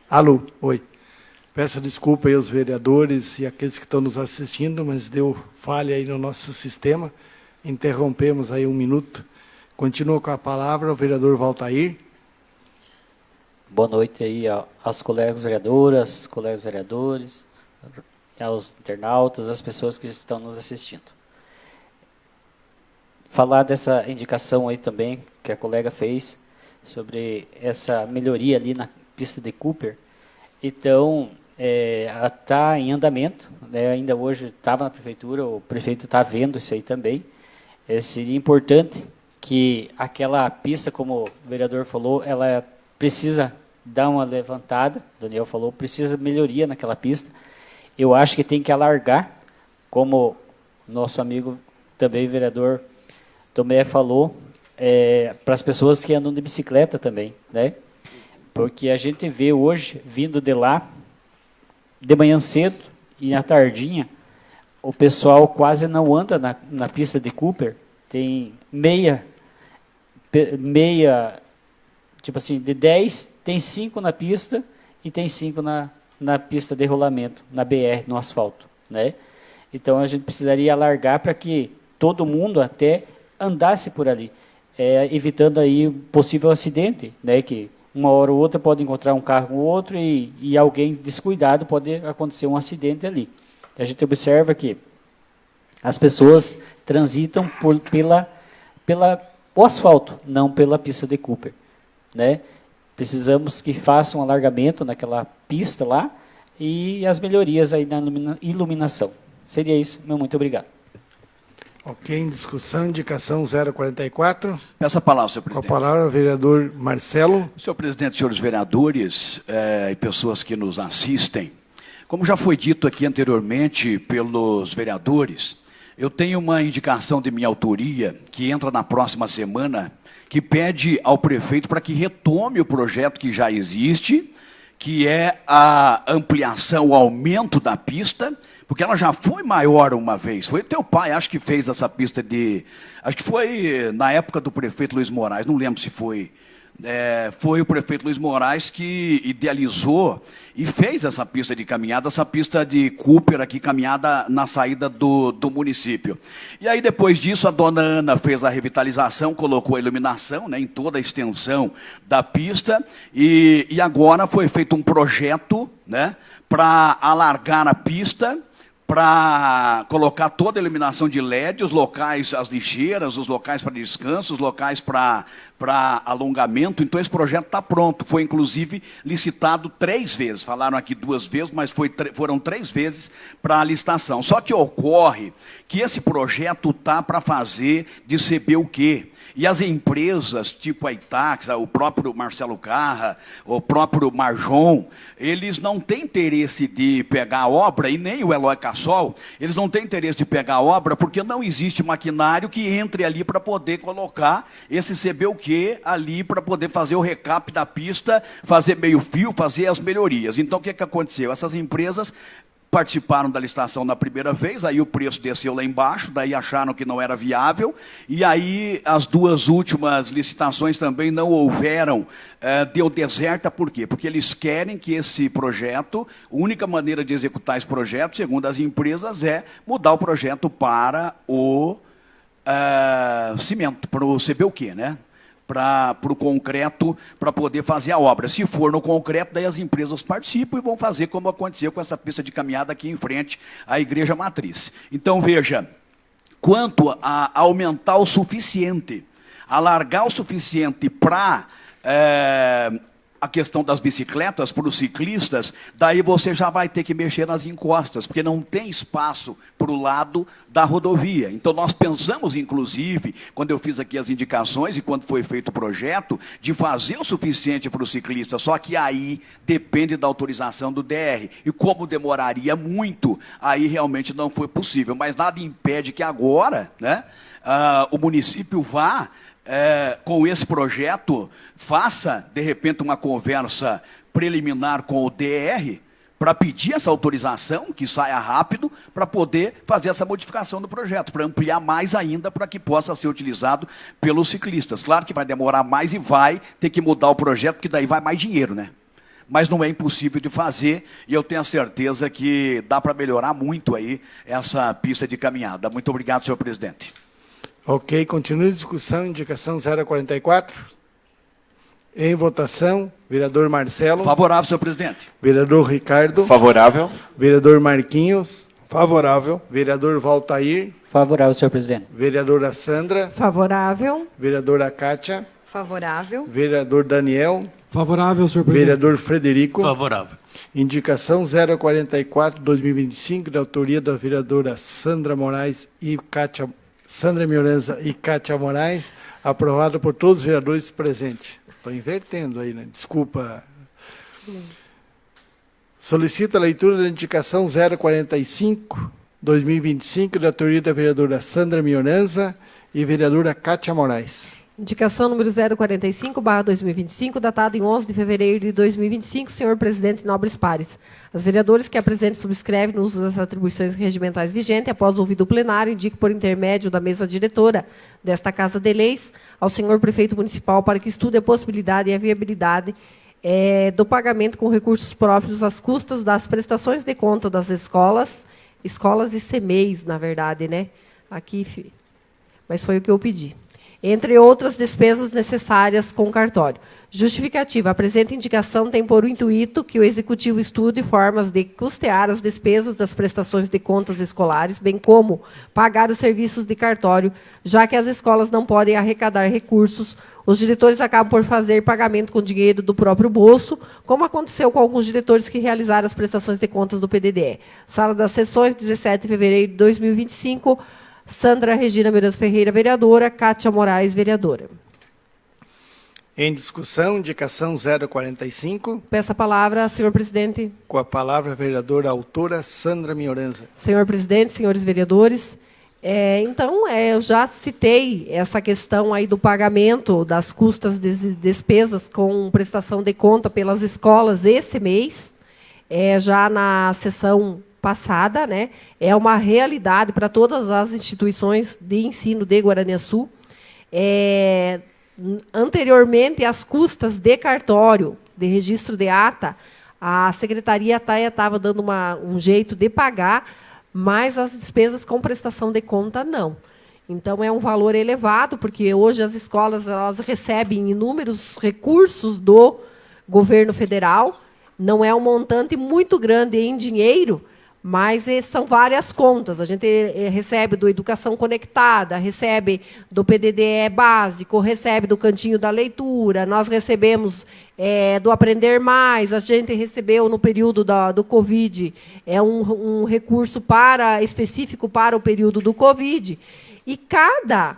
Alô, oi. Peço desculpa aí aos vereadores e aqueles que estão nos assistindo, mas deu falha aí no nosso sistema. Interrompemos aí 1 minuto. Continua com a palavra o vereador Valtair. Boa noite aí aos colegas vereadoras, colegas vereadores, aos internautas, às pessoas que estão nos assistindo. Falar dessa indicação aí também, que a colega fez, sobre essa melhoria ali na pista de Cooper. Então, está em andamento, né? Ainda hoje estava na prefeitura, o prefeito está vendo isso aí também. Seria importante que aquela pista, como o vereador falou, ela precisa dar uma levantada, o Daniel falou, precisa melhoria naquela pista. Eu acho que tem que alargar, como nosso amigo também, vereador Tomé, falou, para as pessoas que andam de bicicleta também, né? Porque a gente vê hoje, vindo de lá, de manhã cedo e à tardinha, o pessoal quase não anda na pista de Cooper, tem meia, tipo assim, de 10, tem 5 na pista e tem 5 na pista de rolamento, na BR, no asfalto, né? Então, a gente precisaria alargar para que todo mundo até andasse por ali, evitando aí possível acidente, né? Que uma hora ou outra pode encontrar um carro com outro e alguém descuidado pode acontecer um acidente ali. A gente observa que as pessoas transitam o asfalto, não pela pista de Cooper, né? Precisamos que façam um alargamento naquela pista lá e as melhorias aí na iluminação. Seria isso, meu muito obrigado. Ok, em discussão, indicação 044. Peço a palavra, senhor presidente. Com a palavra, o vereador Marcelo. Senhor presidente, senhores vereadores e pessoas que nos assistem, como já foi dito aqui anteriormente pelos vereadores, eu tenho uma indicação de minha autoria que entra na próxima semana, que pede ao prefeito para que retome o projeto que já existe, que é a ampliação, o aumento da pista, porque ela já foi maior uma vez. Foi o teu pai, acho que fez essa pista de... Acho que foi na época do prefeito Luiz Moraes, não lembro se foi... foi o prefeito Luiz Moraes que idealizou e fez essa pista de caminhada, essa pista de Cooper aqui, caminhada na saída do município. E aí, depois disso, a dona Ana fez a revitalização, colocou a iluminação, né, em toda a extensão da pista, e agora foi feito um projeto, né, para alargar a pista, para colocar toda a iluminação de LED, os locais, as lixeiras, os locais para descanso, os locais para alongamento. Então, esse projeto está pronto. Foi, inclusive, licitado 3 vezes. Falaram aqui 2 vezes, mas foram 3 vezes para a licitação. Só que ocorre que esse projeto está para fazer de saber o quê? E as empresas, tipo a Itax, o próprio Marcelo Carra, o próprio Marjon, eles não têm interesse de pegar a obra, e nem o Eloy Cassol, eles não têm interesse de pegar a obra porque não existe maquinário que entre ali para poder colocar esse CBUQ ali para poder fazer o recap da pista, fazer meio fio, fazer as melhorias. Então, o que aconteceu? Essas empresas participaram da licitação na primeira vez, aí o preço desceu lá embaixo, daí acharam que não era viável, e aí as 2 últimas licitações também não houveram, deu deserta, por quê? Porque eles querem que esse projeto, a única maneira de executar esse projeto, segundo as empresas, é mudar o projeto para o cimento, para o CBUQ, né? Para o concreto, para poder fazer a obra. Se for no concreto, daí as empresas participam e vão fazer como aconteceu com essa pista de caminhada aqui em frente à Igreja Matriz. Então, veja, quanto a aumentar o suficiente, alargar o suficiente para a questão das bicicletas para os ciclistas, daí você já vai ter que mexer nas encostas, porque não tem espaço para o lado da rodovia. Então, nós pensamos, inclusive, quando eu fiz aqui as indicações e quando foi feito o projeto, de fazer o suficiente para o ciclista, só que aí depende da autorização do DR. E como demoraria muito, aí realmente não foi possível. Mas nada impede que agora, né, o município vá com esse projeto, faça, de repente, uma conversa preliminar com o DR para pedir essa autorização, que saia rápido, para poder fazer essa modificação do projeto, para ampliar mais ainda, para que possa ser utilizado pelos ciclistas. Claro que vai demorar mais e vai ter que mudar o projeto, porque daí vai mais dinheiro, né? mas não é impossível de fazer, e eu tenho a certeza que dá para melhorar muito aí essa pista de caminhada. Muito obrigado, senhor presidente. Ok, continua a discussão, indicação 044. Em votação, vereador Marcelo. Favorável, senhor presidente. Vereador Ricardo. Favorável. Vereador Marquinhos. Favorável. Vereador Valtair. Favorável, senhor presidente. Vereadora Sandra. Favorável. Vereadora Kátia. Favorável. Vereador Daniel. Favorável, senhor presidente. Vereador Frederico. Favorável. Indicação 044/2025, da autoria da vereadora Sandra Moraes e Sandra Mioranza e Kátia Moraes, aprovada por todos os vereadores presentes. Estou invertendo aí, né? Desculpa. Solicita a leitura da indicação 045/2025, da autoria da vereadora Sandra Mioranza e vereadora Kátia Moraes. Indicação número 045/2025, datado em 11 de fevereiro de 2025, senhor presidente e nobres pares. Os vereadores que apresentem subscrevem no uso das atribuições regimentais vigentes, após ouvido o plenário, indique por intermédio da mesa diretora desta Casa de Leis ao senhor prefeito municipal para que estude a possibilidade e a viabilidade do pagamento com recursos próprios às custas das prestações de conta das escolas e CMEIs, na verdade, né? Aqui, mas foi o que eu pedi. Entre outras despesas necessárias com cartório. Justificativa. A presente indicação tem por intuito que o Executivo estude formas de custear as despesas das prestações de contas escolares, bem como pagar os serviços de cartório, já que as escolas não podem arrecadar recursos. Os diretores acabam por fazer pagamento com dinheiro do próprio bolso, como aconteceu com alguns diretores que realizaram as prestações de contas do PDDE. Sala das Sessões, 17 de fevereiro de 2025, Sandra Regina Meirança Ferreira, vereadora. Kátia Moraes, vereadora. Em discussão, indicação 045. Peço a palavra, senhor presidente. Com a palavra, a vereadora autora Sandra Mioranza. Senhor presidente, senhores vereadores, eu já citei essa questão aí do pagamento das custas de despesas com prestação de conta pelas escolas esse mês, já na sessão passada, né? É uma realidade para todas as instituições de ensino de Guaraniaçu. Anteriormente, as custas de cartório, de registro de ata, a secretaria estava dando um jeito de pagar, mas as despesas com prestação de conta, não. Então, é um valor elevado, porque hoje as escolas elas recebem inúmeros recursos do governo federal, não é um montante muito grande em dinheiro, mas são várias contas. A gente recebe do Educação Conectada, recebe do PDDE básico, recebe do Cantinho da Leitura, nós recebemos do Aprender Mais, a gente recebeu no período do Covid um recurso específico para o período do Covid. E cada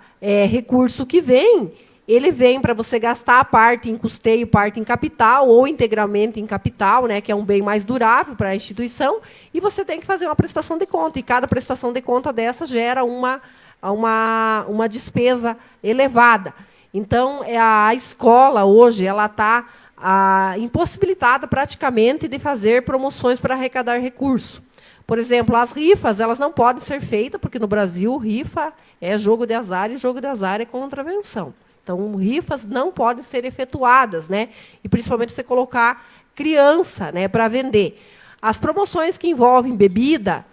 recurso que vem, ele vem para você gastar parte em custeio, parte em capital, ou integralmente em capital, né, que é um bem mais durável para a instituição, e você tem que fazer uma prestação de conta, e cada prestação de conta dessa gera uma despesa elevada. Então, a escola, hoje, ela está impossibilitada praticamente de fazer promoções para arrecadar recursos. Por exemplo, as rifas, elas não podem ser feitas, porque no Brasil, rifa é jogo de azar, e jogo de azar é contravenção. Então, rifas não podem ser efetuadas, né? E principalmente você colocar criança, né, para vender. As promoções que envolvem bebida,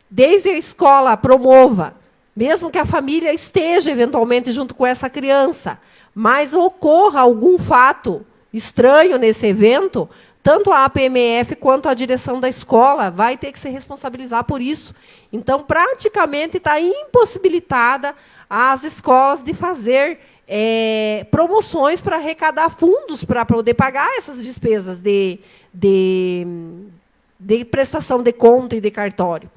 desde a escola promova, mesmo que a família esteja eventualmente junto com essa criança, mas ocorra algum fato estranho nesse evento, tanto a APMF quanto a direção da escola vai ter que se responsabilizar por isso. Então, praticamente está impossibilitada as escolas de fazer promoções para arrecadar fundos para poder pagar essas despesas de prestação de conta e de cartório.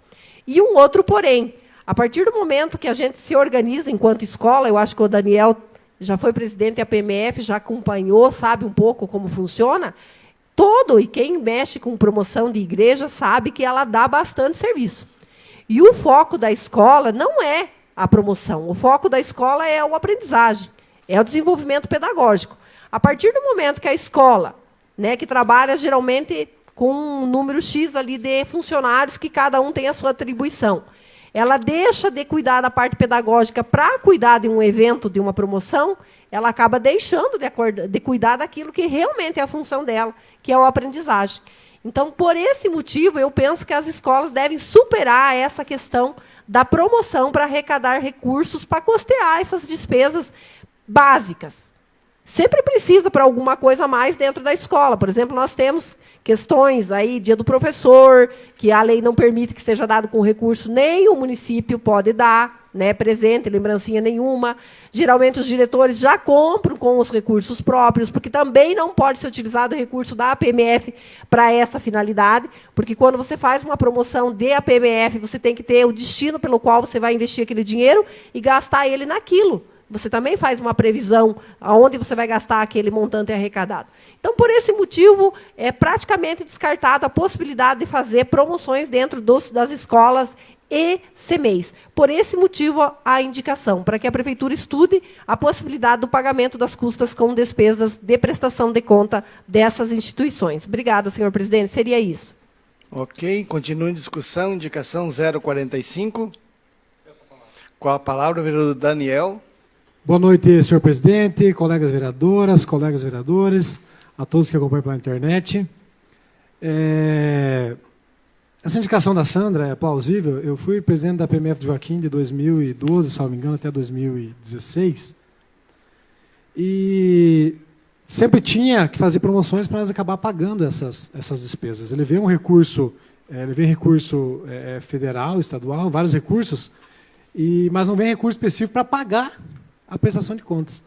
E um outro porém, a partir do momento que a gente se organiza enquanto escola, eu acho que o Daniel já foi presidente da PMF, já acompanhou, sabe um pouco como funciona, e quem mexe com promoção de igreja sabe que ela dá bastante serviço. E o foco da escola não é a promoção. O foco da escola é a aprendizagem, é o desenvolvimento pedagógico. A partir do momento que a escola, né, que trabalha geralmente com um número X ali de funcionários, que cada um tem a sua atribuição, ela deixa de cuidar da parte pedagógica para cuidar de um evento, de uma promoção, ela acaba deixando de cuidar daquilo que realmente é a função dela, que é a aprendizagem. Então, por esse motivo, eu penso que as escolas devem superar essa questão da promoção para arrecadar recursos para custear essas despesas básicas. Sempre precisa para alguma coisa a mais dentro da escola. Por exemplo, nós temos questões aí, dia do professor, que a lei não permite que seja dado com recurso, nem o município pode dar, né, presente, lembrancinha nenhuma. Geralmente os diretores já compram com os recursos próprios, porque também não pode ser utilizado o recurso da APMF para essa finalidade, porque quando você faz uma promoção de APMF, você tem que ter o destino pelo qual você vai investir aquele dinheiro e gastar ele naquilo. Você também faz uma previsão aonde você vai gastar aquele montante arrecadado. Então, por esse motivo, é praticamente descartada a possibilidade de fazer promoções dentro das escolas e CMEIs. Por esse motivo, a indicação, para que a Prefeitura estude a possibilidade do pagamento das custas com despesas de prestação de conta dessas instituições. Obrigada, senhor presidente. Seria isso. Ok, continua em discussão, indicação 045. Com a palavra, o vereador Daniel. Boa noite, senhor presidente, colegas vereadoras, colegas vereadores, a todos que acompanham pela internet. Essa indicação da Sandra é plausível. Eu fui presidente da PMF de Joaquim de 2012, salvo engano, até 2016. E sempre tinha que fazer promoções para nós acabar pagando essas despesas. Eu levei um recurso, federal, estadual, vários recursos, mas não vem recurso específico para pagar a prestação de contas.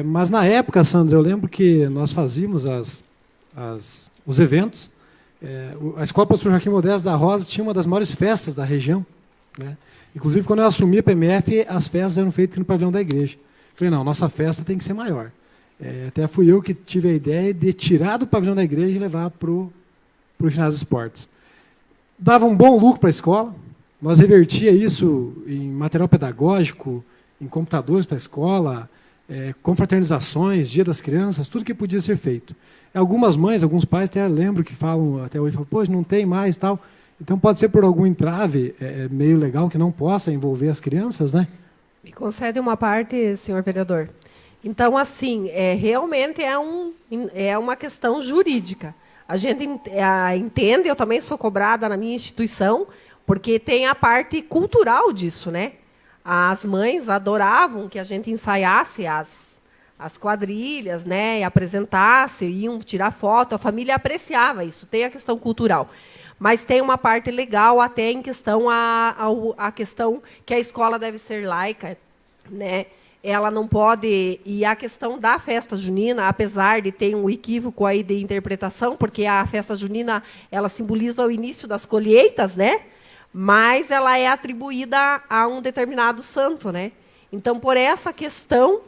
Mas na época, Sandra, eu lembro que nós fazíamos os eventos. A Escola Pastor Joaquim Modesto da Rosa tinha uma das maiores festas da região, né? Inclusive, quando eu assumi a PMF, as festas eram feitas no pavilhão da igreja. Falei, não, nossa festa tem que ser maior. Até fui eu que tive a ideia de tirar do pavilhão da igreja e levar para o ginásio de esportes. Dava um bom lucro para a escola. Nós revertia isso em material pedagógico, em computadores para a escola, confraternizações, Dia das Crianças, tudo que podia ser feito. Algumas mães, alguns pais até lembro que falam, até hoje, poxa, não tem mais tal. Então pode ser por algum entrave meio legal que não possa envolver as crianças, né? Me concede uma parte, senhor vereador. Então, assim, realmente é uma questão jurídica. A gente entende, eu também sou cobrada na minha instituição, porque tem a parte cultural disso, né? As mães adoravam que a gente ensaiasse as quadrilhas, né, e apresentasse, iam tirar foto, a família apreciava isso, tem a questão cultural. Mas tem uma parte legal até em questão a questão que a escola deve ser laica, né? Ela não pode, e a questão da festa junina, apesar de ter um equívoco aí de interpretação, porque a festa junina ela simboliza o início das colheitas, né? Mas ela é atribuída a um determinado santo, né? Então, por essa questão,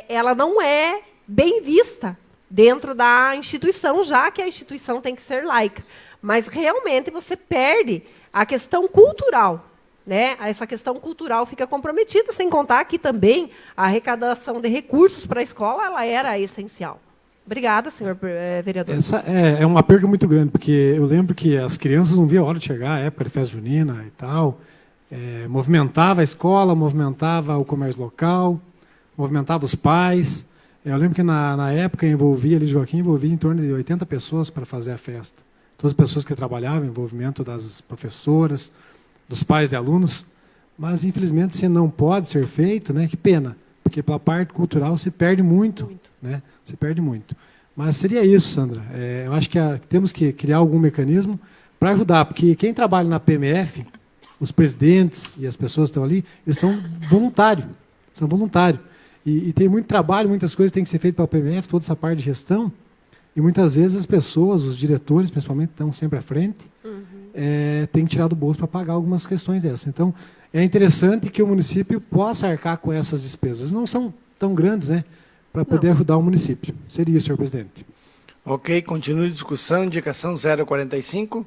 ela não é bem vista dentro da instituição, já que a instituição tem que ser laica. Mas, realmente, você perde a questão cultural, né? Essa questão cultural fica comprometida, sem contar que também a arrecadação de recursos para a escola ela era essencial. Obrigada, senhor vereador. Essa é uma perca muito grande, porque eu lembro que as crianças não viam a hora de chegar, a época de festa junina e tal. Movimentava a escola, movimentava o comércio local, movimentava os pais. Eu lembro que na época envolvia em torno de 80 pessoas para fazer a festa. Todas as pessoas que trabalhavam, envolvimento das professoras, dos pais de alunos. Mas, infelizmente, se não pode ser feito, né, que pena, porque pela parte cultural se perde muito. Né? Se perde muito. Mas seria isso, Sandra. Eu acho que temos que criar algum mecanismo para ajudar, porque quem trabalha na PMF, os presidentes e as pessoas que estão ali, eles são voluntários. São voluntários. E tem muito trabalho, muitas coisas têm que ser feitas pela PMF, toda essa parte de gestão, e muitas vezes as pessoas, os diretores, principalmente, estão sempre à frente, têm que tirar do bolso para pagar algumas questões dessas. Então, é interessante que o município possa arcar com essas despesas. Não são tão grandes, né? Para poder ajudar o município. Seria isso, senhor presidente. Ok, continua a discussão, indicação 045.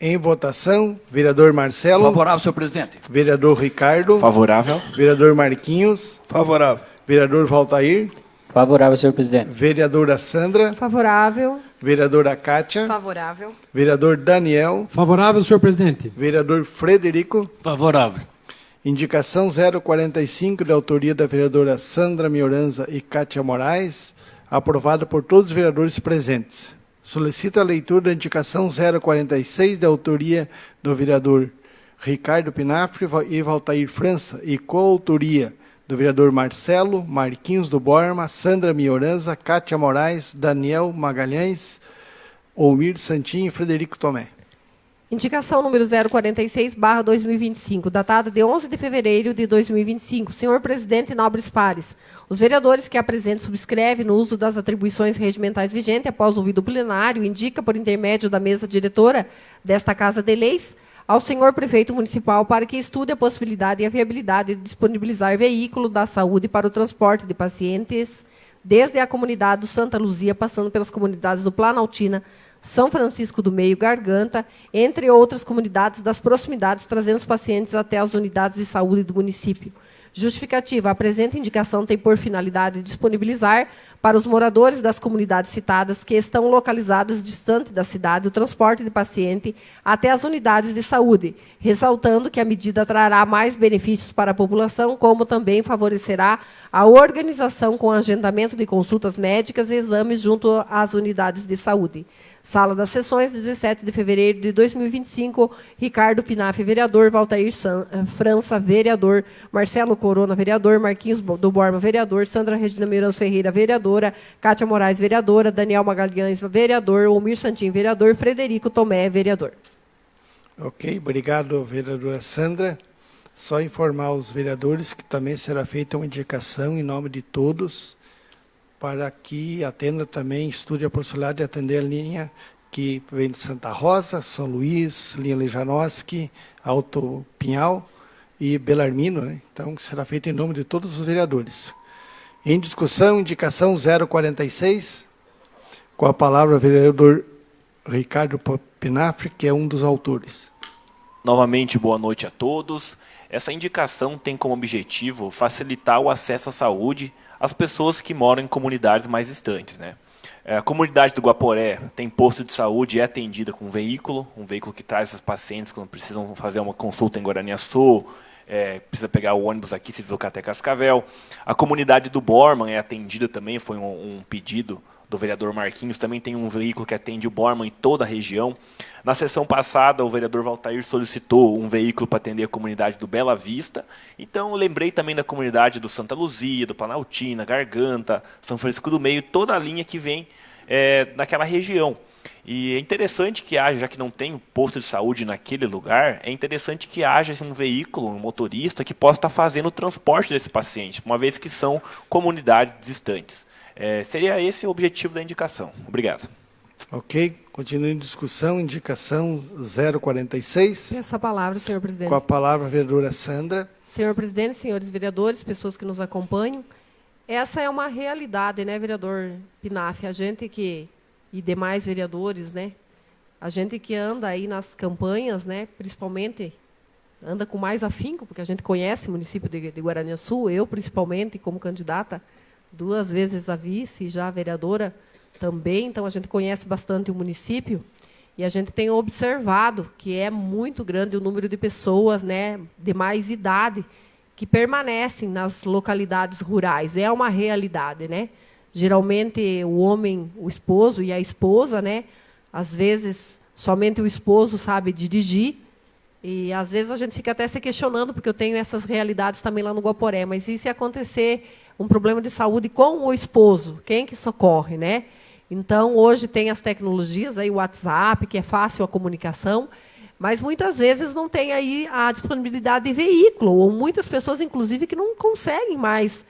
Em votação, vereador Marcelo. Favorável, senhor presidente. Vereador Ricardo. Favorável. Vereador Marquinhos. Favorável. Vereador Valtair. Favorável, senhor presidente. Vereadora Sandra. Favorável. Vereadora Kátia. Favorável. Vereador Daniel. Favorável, senhor presidente. Vereador Frederico. Favorável. Indicação 045, de autoria da vereadora Sandra Mioranza e Kátia Moraes, aprovada por todos os vereadores presentes. Solicito a leitura da indicação 046, de autoria do vereador Ricardo Pinafre e Valtair França, e coautoria do vereador Marcelo, Marquinhos do Borma, Sandra Mioranza, Kátia Moraes, Daniel Magalhães, Olmir Santin e Frederico Tomé. Indicação número 046/2025, datada de 11 de fevereiro de 2025. Senhor presidente e nobres pares, os vereadores que apresentam subscrevem no uso das atribuições regimentais vigentes, após ouvido o plenário, indica por intermédio da mesa diretora desta Casa de Leis, ao senhor prefeito municipal para que estude a possibilidade e a viabilidade de disponibilizar veículo da saúde para o transporte de pacientes desde a comunidade do Santa Luzia, passando pelas comunidades do Planaltina, São Francisco do Meio, Garganta, entre outras comunidades das proximidades, trazendo os pacientes até as unidades de saúde do município. Justificativa. A presente indicação tem por finalidade disponibilizar para os moradores das comunidades citadas que estão localizadas distante da cidade o transporte de paciente até as unidades de saúde, ressaltando que a medida trará mais benefícios para a população, como também favorecerá a organização com agendamento de consultas médicas e exames junto às unidades de saúde. Sala das Sessões, 17 de fevereiro de 2025, Ricardo Pinafre, vereador, Valtair França, vereador, Marcelo Corona, vereador, Marquinhos do Borma, vereador, Sandra Regina Meirança Ferreira, vereadora, Kátia Moraes, vereadora, Daniel Magalhães, vereador, Olmir Santin, vereador, Frederico Tomé, vereador. Ok, obrigado, vereadora Sandra. Só informar os vereadores que também será feita uma indicação em nome de todos, para que atenda também, estude a possibilidade de atender a linha que vem de Santa Rosa, São Luís, linha Lejanoski, Alto Pinhal e Belarmino, né? Então, será feita em nome de todos os vereadores. Em discussão, indicação 046, com a palavra o vereador Ricardo Pinafre, que é um dos autores. Novamente, boa noite a todos. Essa indicação tem como objetivo facilitar o acesso à saúde às pessoas que moram em comunidades mais distantes, né? A comunidade do Guaporé tem posto de saúde e é atendida com um veículo que traz esses pacientes quando precisam fazer uma consulta em Guaraniaçu, precisa pegar o ônibus aqui, se deslocar até Cascavel. A comunidade do Borman é atendida também, foi um pedido do vereador Marquinhos, também tem um veículo que atende o Borman em toda a região. Na sessão passada, o vereador Valtair solicitou um veículo para atender a comunidade do Bela Vista. Então, eu lembrei também da comunidade do Santa Luzia, do Planaltina, Garganta, São Francisco do Meio, toda a linha que vem naquela região. E é interessante que haja, já que não tem posto de saúde naquele lugar, é interessante que haja um veículo, um motorista, que possa estar fazendo o transporte desse paciente, uma vez que são comunidades distantes. Seria esse o objetivo da indicação. Obrigado. Ok, continua em discussão, indicação 046. Essa palavra, senhor presidente. Com a palavra a vereadora Sandra. Senhor presidente, senhores vereadores, pessoas que nos acompanham, essa é uma realidade, né, vereador Pinafre? A gente que, e demais vereadores, né, a gente que anda aí nas campanhas, né, principalmente anda com mais afinco, porque a gente conhece o município de Guaraniaçu, eu principalmente como candidata, 2 vezes a vice, já a vereadora também, então a gente conhece bastante o município e a gente tem observado que é muito grande o número de pessoas, né, de mais idade que permanecem nas localidades rurais. É uma realidade, né? Geralmente o homem, o esposo e a esposa, né, às vezes somente o esposo sabe dirigir e às vezes a gente fica até se questionando, porque eu tenho essas realidades também lá no Guaporé, mas e se acontecer um problema de saúde com o esposo, quem que socorre, né? Então, hoje tem as tecnologias, aí o WhatsApp, que é fácil a comunicação, mas muitas vezes não tem aí a disponibilidade de veículo, ou muitas pessoas, inclusive, que não conseguem mais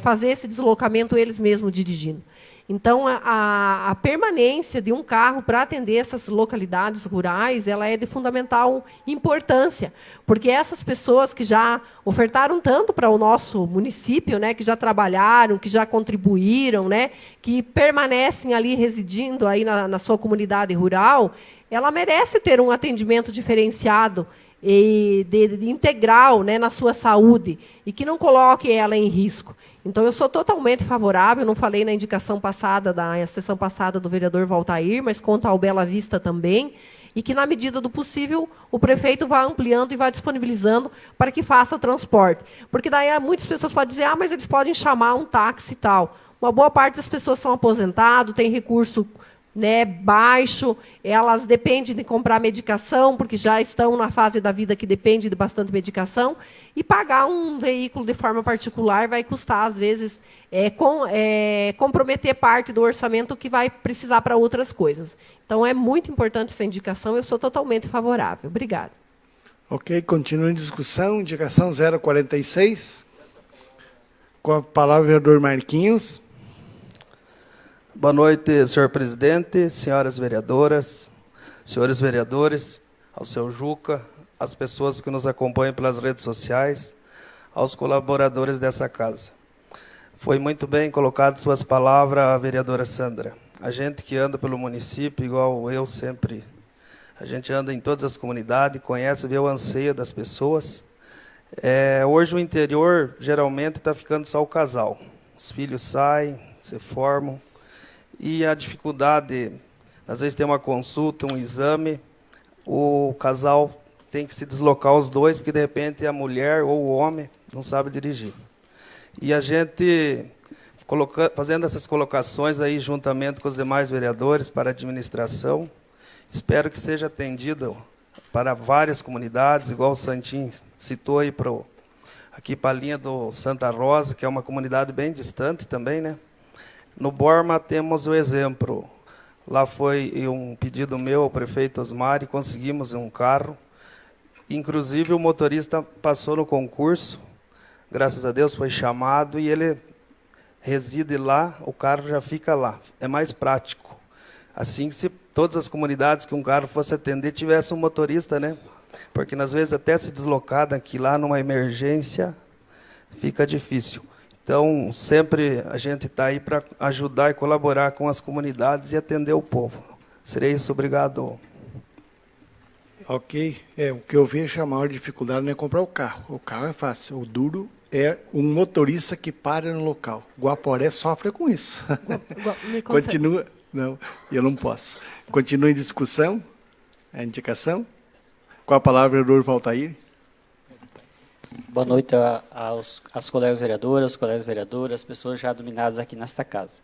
fazer esse deslocamento eles mesmos dirigindo. Então, a permanência de um carro para atender essas localidades rurais, ela é de fundamental importância, porque essas pessoas que já ofertaram tanto para o nosso município, né, que já trabalharam, que já contribuíram, né, que permanecem ali residindo aí na sua comunidade rural, ela merece ter um atendimento diferenciado e de integral, né, na sua saúde e que não coloque ela em risco. Então, eu sou totalmente favorável, não falei na indicação passada, da sessão passada do vereador Valtair, mas quanto ao Bela Vista também, e que, na medida do possível, o prefeito vá ampliando e vá disponibilizando para que faça o transporte. Porque daí muitas pessoas podem dizer, mas eles podem chamar um táxi e tal. Uma boa parte das pessoas são aposentados, tem recurso, né, baixo, elas dependem de comprar medicação, porque já estão na fase da vida que depende de bastante medicação, e pagar um veículo de forma particular vai custar, às vezes, comprometer parte do orçamento que vai precisar para outras coisas. Então, é muito importante essa indicação, eu sou totalmente favorável. Obrigada. Ok, continua em discussão, indicação 046. Com a palavra o vereador Marquinhos. Boa noite, senhor presidente, senhoras vereadoras, senhores vereadores, ao seu Juca, às pessoas que nos acompanham pelas redes sociais, aos colaboradores dessa casa. Foi muito bem colocado suas palavras, a vereadora Sandra. A gente que anda pelo município, igual eu sempre, a gente anda em todas as comunidades, conhece, vê o anseio das pessoas. Hoje o interior geralmente está ficando só o casal. Os filhos saem, se formam. E a dificuldade, às vezes tem uma consulta, um exame, o casal tem que se deslocar os dois, porque de repente a mulher ou o homem não sabe dirigir. E a gente, fazendo essas colocações aí juntamente com os demais vereadores para a administração, espero que seja atendido para várias comunidades, igual o Santinho citou aí aqui para a linha do Santa Rosa, que é uma comunidade bem distante também, né? No Borma temos o exemplo. Lá foi um pedido meu ao prefeito Osmar e conseguimos um carro. Inclusive o motorista passou no concurso, graças a Deus foi chamado e ele reside lá, o carro já fica lá. É mais prático. Assim, se todas as comunidades que um carro fosse atender tivesse um motorista, né? Porque às vezes até se deslocar daqui lá numa emergência fica difícil. Então, sempre a gente está aí para ajudar e colaborar com as comunidades e atender o povo. Seria isso, obrigado. Ok. O que eu vejo a maior dificuldade não é comprar o carro. O carro é fácil. O duro é um motorista que para no local. Guaporé sofre com isso. Continua. Não, eu não posso. Continua em discussão. A indicação. Com a palavra, o vereador Valtair. Boa noite às colegas vereadoras, aos colegas vereadoras, pessoas já dominadas aqui nesta casa.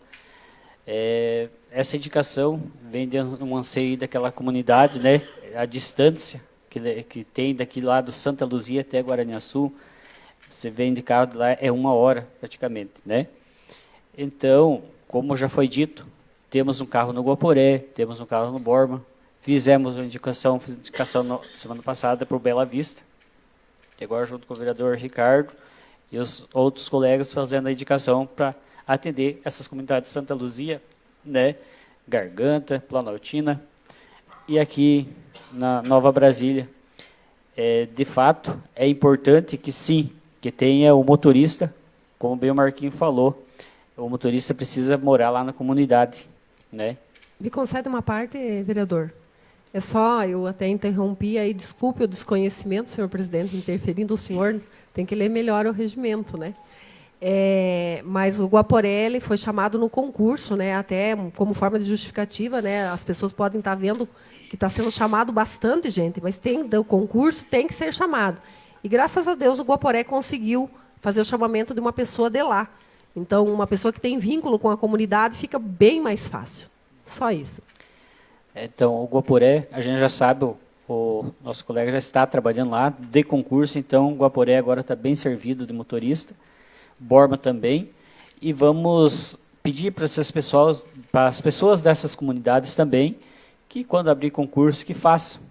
Essa indicação vem de um anseio daquela comunidade, né? A distância que tem daqui lá do Santa Luzia até Guaraniaçu, você vem de carro de lá, é 1 hora praticamente, né? Então, como já foi dito, temos um carro no Guaporé, temos um carro no Borma, fizemos uma indicação semana passada para o Bela Vista, e agora junto com o vereador Ricardo e os outros colegas fazendo a indicação para atender essas comunidades de Santa Luzia, né, Garganta, Planaltina e aqui na Nova Brasília. De fato, é importante que sim, que tenha o motorista, como bem o Marquinhos falou, o motorista precisa morar lá na comunidade, né? Me concede uma parte, vereador? É só, eu até interrompi, aí desculpe o desconhecimento, senhor presidente, interferindo, o senhor tem que ler melhor o regimento, né? Mas o Guaporé foi chamado no concurso, né? Até como forma de justificativa, né? As pessoas podem estar vendo que está sendo chamado bastante gente, mas o concurso tem que ser chamado. E graças a Deus o Guaporé conseguiu fazer o chamamento de uma pessoa de lá. Então, uma pessoa que tem vínculo com a comunidade fica bem mais fácil. Só isso. Então, o Guaporé, a gente já sabe, o nosso colega já está trabalhando lá de concurso, então o Guaporé agora está bem servido de motorista, Borma também, e vamos pedir para essas pessoas, para as pessoas dessas comunidades também, que quando abrir concurso, que façam.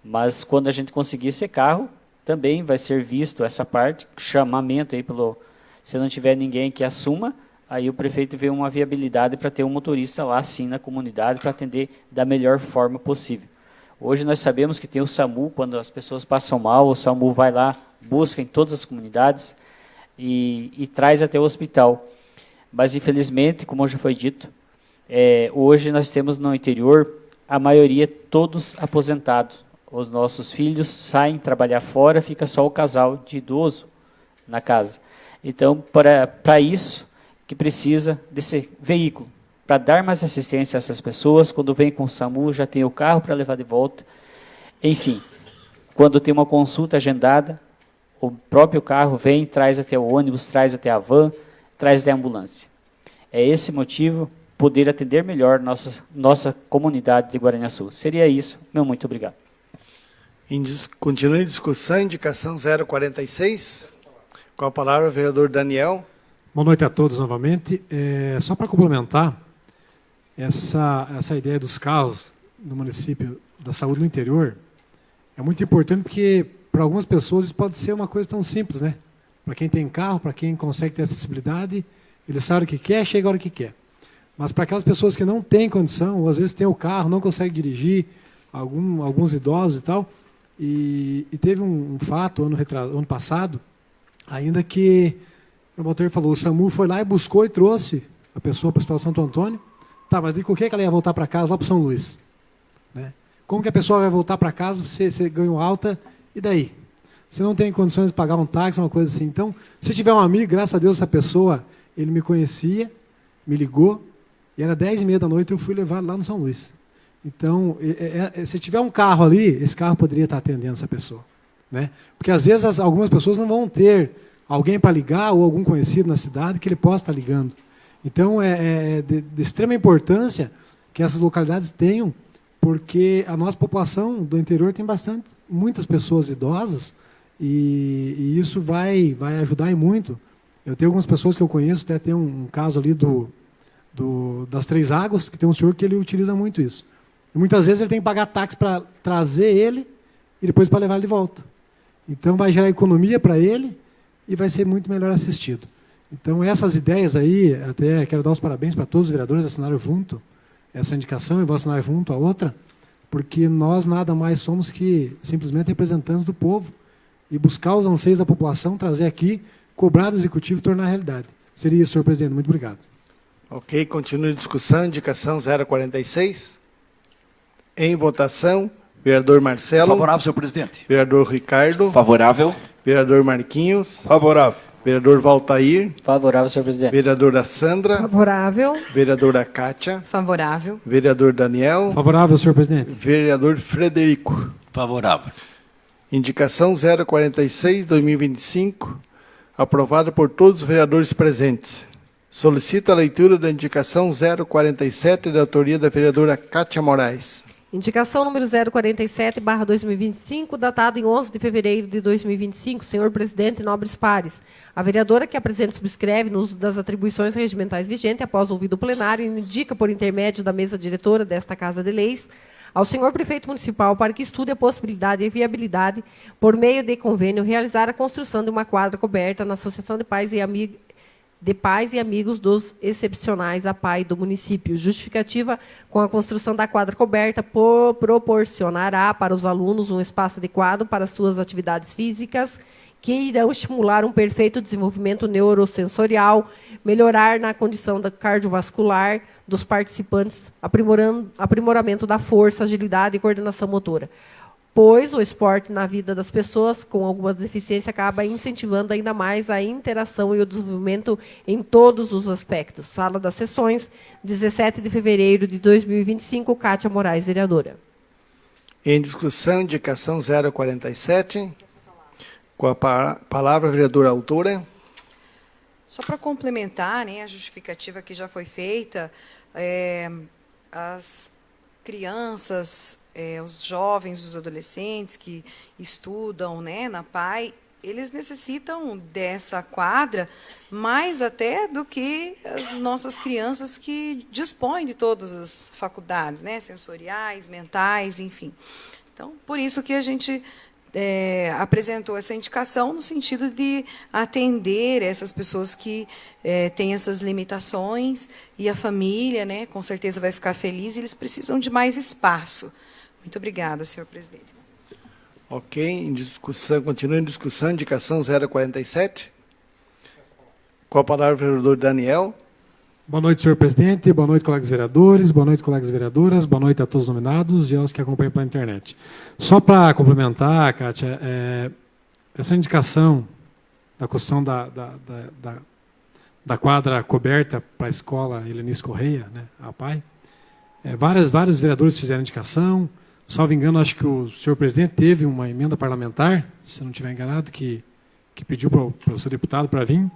Mas quando a gente conseguir esse carro, também vai ser visto essa parte, chamamento aí se não tiver ninguém que assuma, aí o prefeito vê uma viabilidade para ter um motorista lá, sim, na comunidade, para atender da melhor forma possível. Hoje nós sabemos que tem o SAMU, quando as pessoas passam mal, o SAMU vai lá, busca em todas as comunidades e traz até o hospital. Mas, infelizmente, como já foi dito, hoje nós temos no interior, a maioria todos aposentados. os nossos filhos saem trabalhar fora, fica só o casal de idoso na casa. Então, para isso, que precisa desse veículo, para dar mais assistência a essas pessoas. Quando vem com o SAMU, já tem o carro para levar de volta. Enfim, quando tem uma consulta agendada, o próprio carro vem, traz até o ônibus, traz até a van, traz até a ambulância. É esse motivo, poder atender melhor nossa comunidade de Guaraniaçu. Seria isso. Meu muito obrigado. Continua em discussão, indicação 046. Com a palavra, o vereador Daniel. Boa noite a todos novamente. Só para complementar, essa ideia dos carros no município, da saúde no interior, é muito importante porque, para algumas pessoas, isso pode ser uma coisa tão simples, né? Para quem tem carro, para quem consegue ter acessibilidade, ele sabe o que quer, chega a hora que quer. Mas para aquelas pessoas que não têm condição, ou às vezes tem o carro, não consegue dirigir, alguns idosos e tal, e teve um fato, ano passado, ainda que o motor falou, o SAMU foi lá e buscou e trouxe a pessoa para o Hospital Santo Antônio. Tá, mas com o que ela ia voltar para casa lá para São Luís? Né? Como que a pessoa vai voltar para casa, você ganhou alta, e daí? Você não tem condições de pagar um táxi, uma coisa assim. Então, se tiver um amigo, graças a Deus, essa pessoa, ele me conhecia, me ligou, e era 10h30 da noite, eu fui levado lá no São Luís. Então, se tiver um carro ali, esse carro poderia estar atendendo essa pessoa. Né? Porque, às vezes, algumas pessoas não vão ter alguém para ligar ou algum conhecido na cidade que ele possa estar ligando. Então, é de extrema importância que essas localidades tenham, porque a nossa população do interior tem muitas pessoas idosas e isso vai ajudar em muito. Eu tenho algumas pessoas que eu conheço, até tem um caso ali das Três Águas, que tem um senhor que ele utiliza muito isso. E muitas vezes ele tem que pagar táxi para trazer ele e depois para levar ele de volta. Então, vai gerar economia para ele e vai ser muito melhor assistido. Então, essas ideias aí, até quero dar os parabéns para todos os vereadores que assinaram junto essa indicação, e vou assinar junto a outra, porque nós nada mais somos que simplesmente representantes do povo e buscar os anseios da população, trazer aqui, cobrar do Executivo e tornar realidade. Seria isso, senhor presidente. Muito obrigado. Ok, continua em discussão, indicação 046. Em votação, vereador Marcelo. Favorável, senhor presidente. Vereador Ricardo. Favorável. Vereador Marquinhos. Favorável. Vereador Valtair. Favorável, senhor presidente. Vereadora Sandra. Favorável. Vereadora Kátia. Favorável. Vereador Daniel. Favorável, senhor presidente. Vereador Frederico. Favorável. Indicação 046/2025, aprovada por todos os vereadores presentes. Solicita a leitura da indicação 047, da autoria da vereadora Kátia Moraes. Indicação número 047/2025, datado em 11 de fevereiro de 2025, senhor presidente e nobres pares. A vereadora que apresenta e subscreve no uso das atribuições regimentais vigentes, após ouvido o plenário, indica por intermédio da mesa diretora desta Casa de Leis, ao senhor prefeito municipal para que estude a possibilidade e viabilidade, por meio de convênio, realizar a construção de uma quadra coberta na Associação de Pais e Amigos dos Excepcionais APAI do município. Justificativa: com a construção da quadra coberta, proporcionará para os alunos um espaço adequado para suas atividades físicas, que irão estimular um perfeito desenvolvimento neurosensorial, melhorar na condição cardiovascular dos participantes, aprimoramento da força, agilidade e coordenação motora. Pois o esporte na vida das pessoas com alguma deficiência acaba incentivando ainda mais a interação e o desenvolvimento em todos os aspectos. Sala das Sessões, 17 de fevereiro de 2025, Kátia Moraes, vereadora. Em discussão, indicação 047. Com a palavra, a vereadora autora. Só para complementar, né, a justificativa que já foi feita, as crianças, os jovens, os adolescentes que estudam, né, na PAI, eles necessitam dessa quadra mais até do que as nossas crianças que dispõem de todas as faculdades, né, sensoriais, mentais, enfim. Então, por isso que a gente apresentou essa indicação no sentido de atender essas pessoas que têm essas limitações, e a família, né, com certeza vai ficar feliz, e eles precisam de mais espaço. Muito obrigada, senhor presidente. Ok, em discussão, continua em discussão, indicação 047. Com a palavra, o vereador Daniel. Boa noite, senhor presidente. Boa noite, colegas vereadores. Boa noite, colegas vereadoras. Boa noite a todos os nominados e aos que acompanham pela internet. Só para complementar, Kátia, essa indicação da construção da quadra coberta para a escola Helenice Correia, né, a PAI, vários vereadores fizeram indicação. Salvo engano, acho que o senhor presidente teve uma emenda parlamentar, se eu não estiver enganado, que pediu para o seu deputado para vir.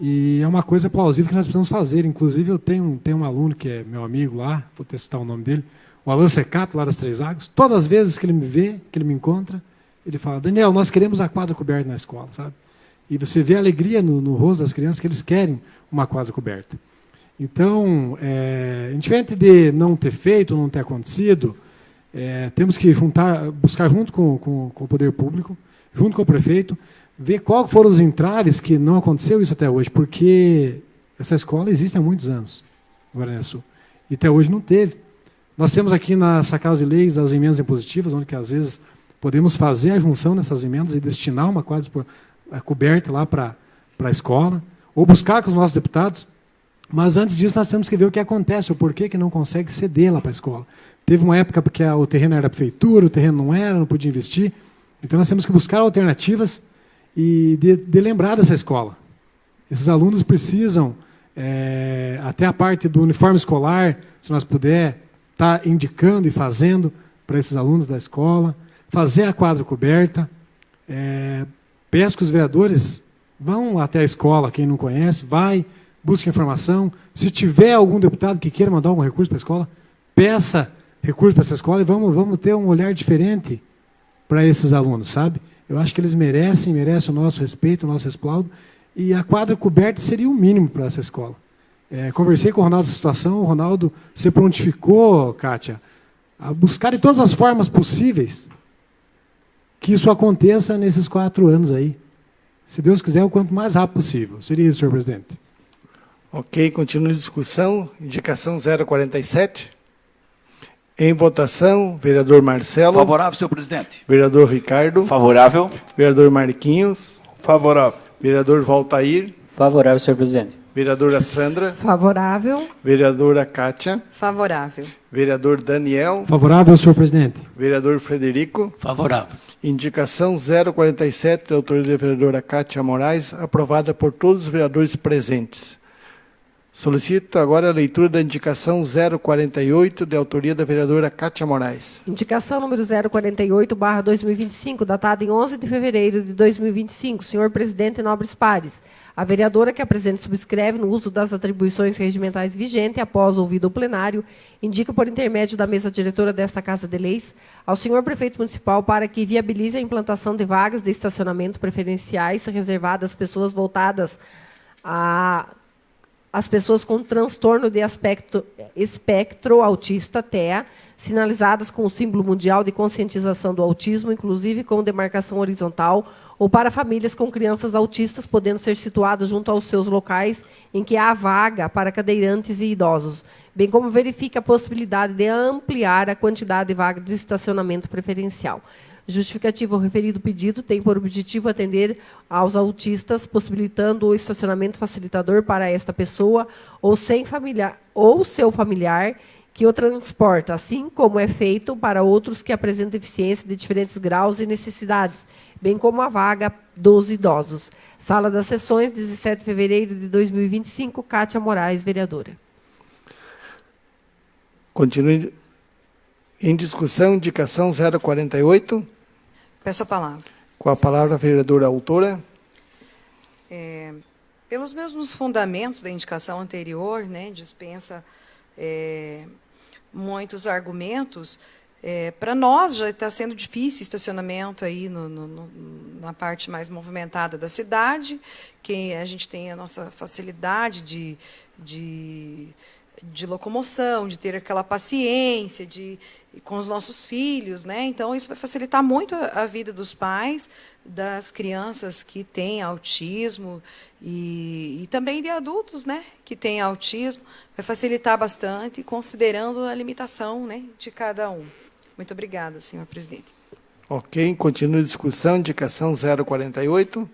E é uma coisa plausível que nós precisamos fazer. Inclusive, eu tenho um aluno que é meu amigo lá, vou testar o nome dele, o Alan Secato, lá das Três Águas. Todas as vezes que ele me vê, que ele me encontra, ele fala: Daniel, nós queremos a quadra coberta na escola, sabe? E você vê a alegria no rosto das crianças que eles querem uma quadra coberta. Então, indiferente de não ter feito, não ter acontecido, temos que buscar junto com o poder público, junto com o prefeito, ver quais foram os entraves que não aconteceu isso até hoje, porque essa escola existe há muitos anos, em Guaraniaçu, e até hoje não teve. Nós temos aqui nessa Casa de Leis as emendas impositivas, onde que às vezes podemos fazer a junção dessas emendas e destinar uma quadra coberta lá para a escola, ou buscar com os nossos deputados, mas antes disso nós temos que ver o que acontece, o porquê que não consegue ceder lá para a escola. Teve uma época porque o terreno era da prefeitura, o terreno não era, não podia investir, então nós temos que buscar alternativas e de lembrar dessa escola. Esses alunos precisam, até a parte do uniforme escolar, se nós puder estar indicando e fazendo para esses alunos da escola, fazer a quadra coberta. Peço que os vereadores vão até a escola, quem não conhece, vai, busque informação. Se tiver algum deputado que queira mandar algum recurso para a escola, peça recurso para essa escola e vamos ter um olhar diferente para esses alunos, sabe? Eu acho que eles merecem o nosso respeito, o nosso respaldo, e a quadra coberta seria o mínimo para essa escola. Conversei com o Ronaldo essa situação, o Ronaldo se prontificou, Kátia, a buscar de todas as formas possíveis que isso aconteça nesses 4 anos aí. Se Deus quiser, o quanto mais rápido possível. Seria isso, senhor presidente. Ok, continua a discussão. Indicação 047. Em votação, vereador Marcelo. Favorável, senhor presidente. Vereador Ricardo. Favorável. Vereador Marquinhos. Favorável. Vereador Valtair. Favorável, senhor presidente. Vereadora Sandra. Favorável. Vereadora Kátia. Favorável. Vereador Daniel. Favorável, senhor presidente. Vereador Frederico. Favorável. Indicação 047, da autoria da vereadora Kátia Moraes, aprovada por todos os vereadores presentes. Solicito agora a leitura da indicação 048, de autoria da vereadora Kátia Moraes. Indicação número 048/2025, datada em 11 de fevereiro de 2025. Senhor presidente Nobres Pares, a vereadora que apresenta e subscreve no uso das atribuições regimentais vigentes, após ouvido o plenário, indica por intermédio da mesa diretora desta Casa de Leis ao senhor prefeito municipal para que viabilize a implantação de vagas de estacionamento preferenciais reservadas às pessoas voltadas às pessoas com transtorno de espectro autista, TEA, sinalizadas com o símbolo mundial de conscientização do autismo, inclusive com demarcação horizontal, ou para famílias com crianças autistas, podendo ser situadas junto aos seus locais em que há vaga para cadeirantes e idosos, bem como verifica a possibilidade de ampliar a quantidade de vagas de estacionamento preferencial. Justificativo ao referido pedido tem por objetivo atender aos autistas, possibilitando o estacionamento facilitador para esta pessoa ou seu familiar que o transporta, assim como é feito para outros que apresentam deficiência de diferentes graus e necessidades, bem como a vaga dos idosos. Sala das Sessões, 17 de fevereiro de 2025, Kátia Moraes, vereadora. Continue em discussão, indicação 048. Peço a palavra. Com a palavra a vereadora autora. Pelos mesmos fundamentos da indicação anterior, né, dispensa muitos argumentos. Para nós já está sendo difícil o estacionamento aí na parte mais movimentada da cidade, que a gente tem a nossa facilidade de locomoção, de ter aquela paciência com os nossos filhos, né? Então isso vai facilitar muito a vida dos pais, das crianças que têm autismo e também de adultos, né, que têm autismo, vai facilitar bastante, considerando a limitação, né, de cada um. Muito obrigada, senhor presidente. Ok, continua a discussão, indicação 048.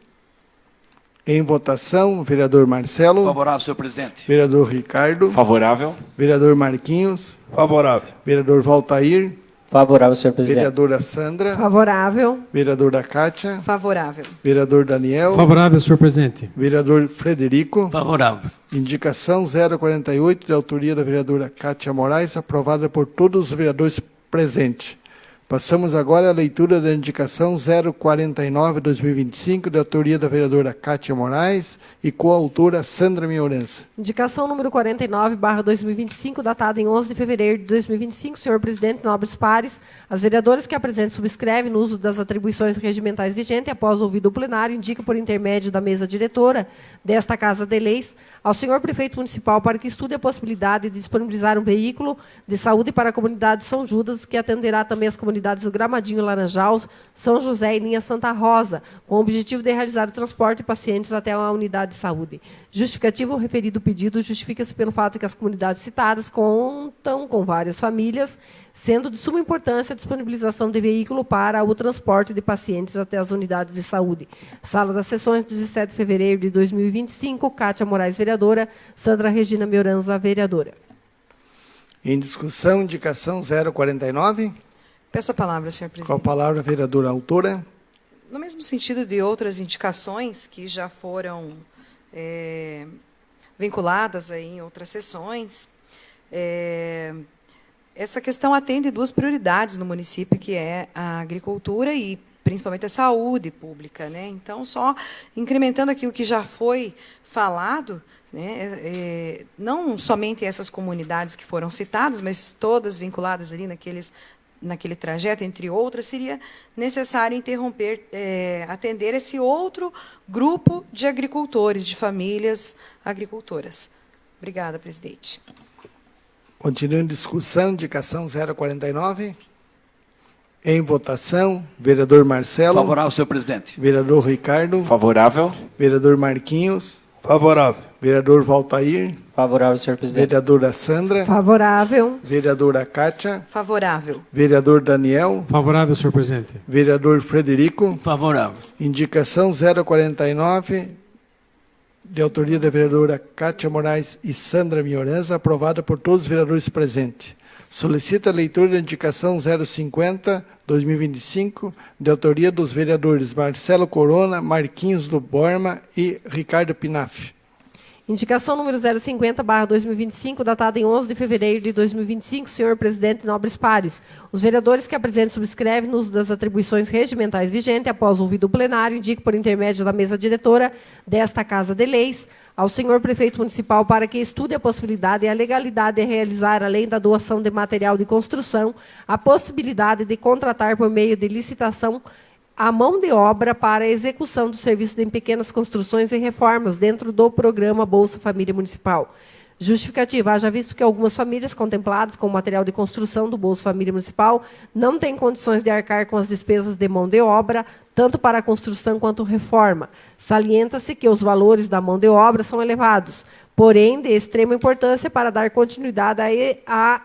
Em votação, vereador Marcelo. Favorável, senhor presidente. Vereador Ricardo. Favorável. Vereador Marquinhos. Favorável. Vereador Valtair. Favorável, senhor presidente. Vereadora Sandra. Favorável. Vereadora Kátia. Favorável. Vereador Daniel. Favorável, senhor presidente. Vereador Frederico. Favorável. Indicação 048, de autoria da vereadora Kátia Moraes, aprovada por todos os vereadores presentes. Passamos agora à leitura da indicação 049/2025, de autoria da vereadora Kátia Moraes e coautora Sandra Miorença. Indicação número 49/2025, datada em 11 de fevereiro de 2025, senhor presidente, nobres pares, as vereadoras que apresentam e subscrevem no uso das atribuições regimentais vigentes, após ouvido o plenário, indica por intermédio da mesa diretora desta Casa de Leis, ao senhor prefeito municipal para que estude a possibilidade de disponibilizar um veículo de saúde para a comunidade de São Judas, que atenderá também as comunidades do Gramadinho, Laranjal, São José e linha Santa Rosa, com o objetivo de realizar o transporte de pacientes até a unidade de saúde. Justificativo, o referido pedido justifica-se pelo fato de que as comunidades citadas contam com várias famílias, sendo de suma importância a disponibilização de veículo para o transporte de pacientes até as unidades de saúde. Sala das Sessões, 17 de fevereiro de 2025, Kátia Moraes, vereadora, Sandra Regina Mioranza, vereadora. Em discussão, indicação 049. Peço a palavra, senhor presidente. Com a palavra, a vereadora autora. No mesmo sentido de outras indicações que já foram vinculadas aí em outras sessões, essa questão atende duas prioridades no município, que é a agricultura e principalmente a saúde pública, né? Então, só incrementando aquilo que já foi falado, né, não somente essas comunidades que foram citadas, mas todas vinculadas ali naquele trajeto, entre outras, seria necessário interromper, atender esse outro grupo de agricultores, de famílias agricultoras. Obrigada, presidente. Continua em discussão, indicação 049. Em votação, vereador Marcelo. Favorável, senhor presidente. Vereador Ricardo. Favorável. Vereador Marquinhos. Favorável. Vereador Valtair. Favorável, senhor presidente. Vereadora Sandra. Favorável. Vereadora Kátia. Favorável. Vereador Daniel. Favorável, senhor presidente. Vereador Frederico. Favorável. Indicação 049, de autoria da vereadora Kátia Moraes e Sandra Mioranza, aprovada por todos os vereadores presentes. Solicita a leitura da indicação 050/2025, de autoria dos vereadores Marcelo Corona, Marquinhos do Borma e Ricardo Pinaf. Indicação número 050/2025, datada em 11 de fevereiro de 2025, senhor presidente, nobres pares. Os vereadores que apresentam e subscrevem no uso das atribuições regimentais vigentes, após ouvido o plenário, indica por intermédio da mesa diretora desta Casa de Leis, ao senhor prefeito municipal para que estude a possibilidade e a legalidade de realizar, além da doação de material de construção, a possibilidade de contratar por meio de licitação a mão de obra para a execução do serviço em pequenas construções e reformas dentro do programa Bolsa Família Municipal. Justificativa, haja visto que algumas famílias contempladas com o material de construção do Bolsa Família Municipal não têm condições de arcar com as despesas de mão de obra, tanto para a construção quanto reforma. Salienta-se que os valores da mão de obra são elevados, porém de extrema importância para dar continuidade à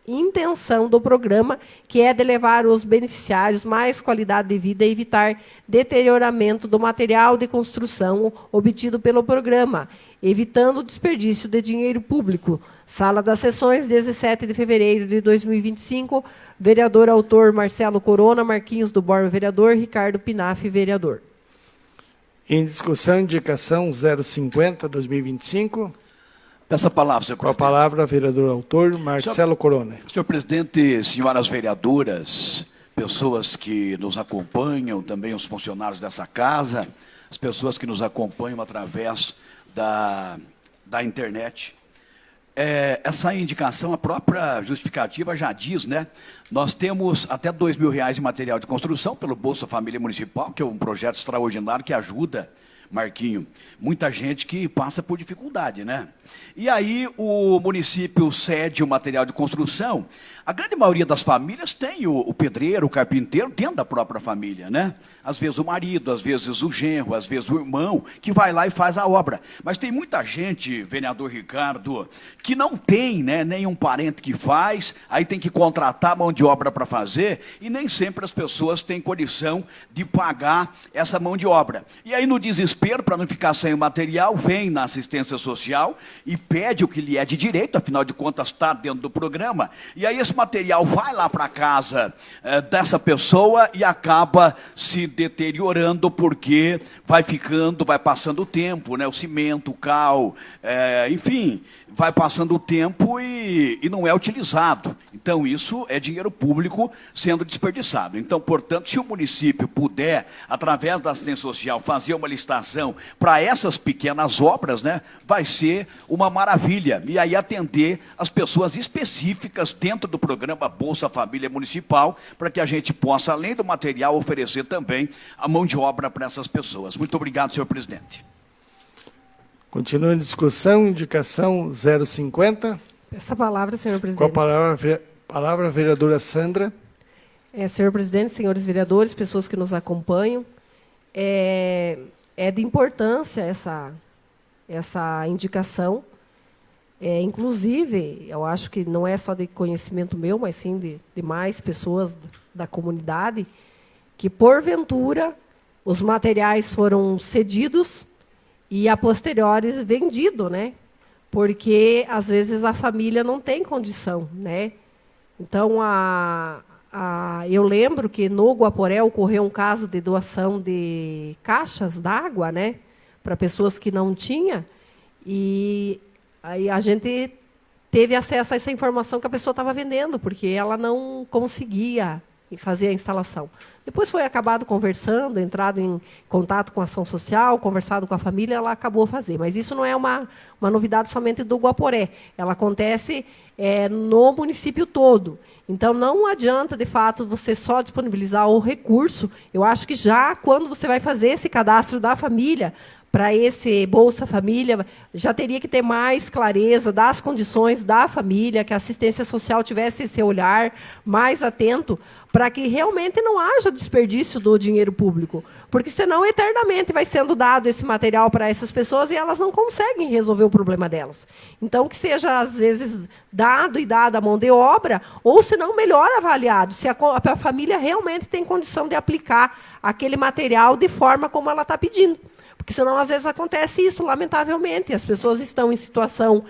intenção do programa, que é de levar os beneficiários mais qualidade de vida e evitar deterioramento do material de construção obtido pelo programa, evitando o desperdício de dinheiro público. Sala das Sessões, 17 de fevereiro de 2025, vereador autor Marcelo Corona, Marquinhos do Borma, vereador, Ricardo Pinaf, vereador. Em discussão, indicação 050/2025. Peço a palavra, senhor Com a presidente. palavra, vereador autor Marcelo Corona. Senhor presidente, senhoras vereadoras, pessoas que nos acompanham, também os funcionários dessa casa, as pessoas que nos acompanham através da internet. Essa indicação, a própria justificativa já diz, né? Nós temos até R$2.000 de material de construção pelo Bolsa Família Municipal, que é um projeto extraordinário que ajuda, Marquinho, muita gente que passa por dificuldade, né? E aí o município cede o material de construção. A grande maioria das famílias tem o pedreiro, o carpinteiro dentro da própria família, né? Às vezes o marido, às vezes o genro, às vezes o irmão, que vai lá e faz a obra. Mas tem muita gente, vereador Ricardo, que não tem, né, nenhum parente que faz, aí tem que contratar mão de obra para fazer, e nem sempre as pessoas têm condição de pagar essa mão de obra. E aí no desespero, desespero para não ficar sem o material, vem na assistência social e pede o que lhe é de direito, afinal de contas está dentro do programa, e aí esse material vai lá para casa dessa pessoa e acaba se deteriorando porque vai passando o tempo, né? O cimento, o cal, enfim, vai passando o tempo e não é utilizado. Então, isso é dinheiro público sendo desperdiçado. Então, portanto, se o município puder, através da assistência social, fazer uma licitação para essas pequenas obras, né, vai ser uma maravilha. E aí atender as pessoas específicas dentro do programa Bolsa Família Municipal, para que a gente possa, além do material, oferecer também a mão de obra para essas pessoas. Muito obrigado, senhor presidente. Continua em discussão, indicação 050. Essa palavra, senhor presidente. Com a palavra a vereadora Sandra. Senhor presidente, senhores vereadores, pessoas que nos acompanham, é de importância essa indicação. Inclusive, eu acho que não é só de conhecimento meu, mas sim de mais pessoas da comunidade, que, porventura, os materiais foram cedidos e, a posteriori, vendido, né? Porque, às vezes, a família não tem condição, né? Então, eu lembro que no Guaporé ocorreu um caso de doação de caixas d'água, né, para pessoas que não tinham, e aí a gente teve acesso a essa informação que a pessoa estava vendendo, porque ela não conseguia fazer a instalação. Depois foi acabado conversando, entrado em contato com a ação social, conversado com a família, ela acabou fazendo. Mas isso não é uma novidade somente do Guaporé. Ela acontece no município todo. Então, não adianta, de fato, você só disponibilizar o recurso. Eu acho que já quando você vai fazer esse cadastro da família, para esse Bolsa Família, já teria que ter mais clareza das condições da família, que a assistência social tivesse esse olhar mais atento, para que realmente não haja desperdício do dinheiro público. Porque, senão, eternamente vai sendo dado esse material para essas pessoas e elas não conseguem resolver o problema delas. Então, que seja, às vezes, dado e dada a mão de obra, ou, se não, melhor avaliado, se a família realmente tem condição de aplicar aquele material de forma como ela está pedindo. Porque, senão, às vezes, acontece isso, lamentavelmente. As pessoas estão em situação,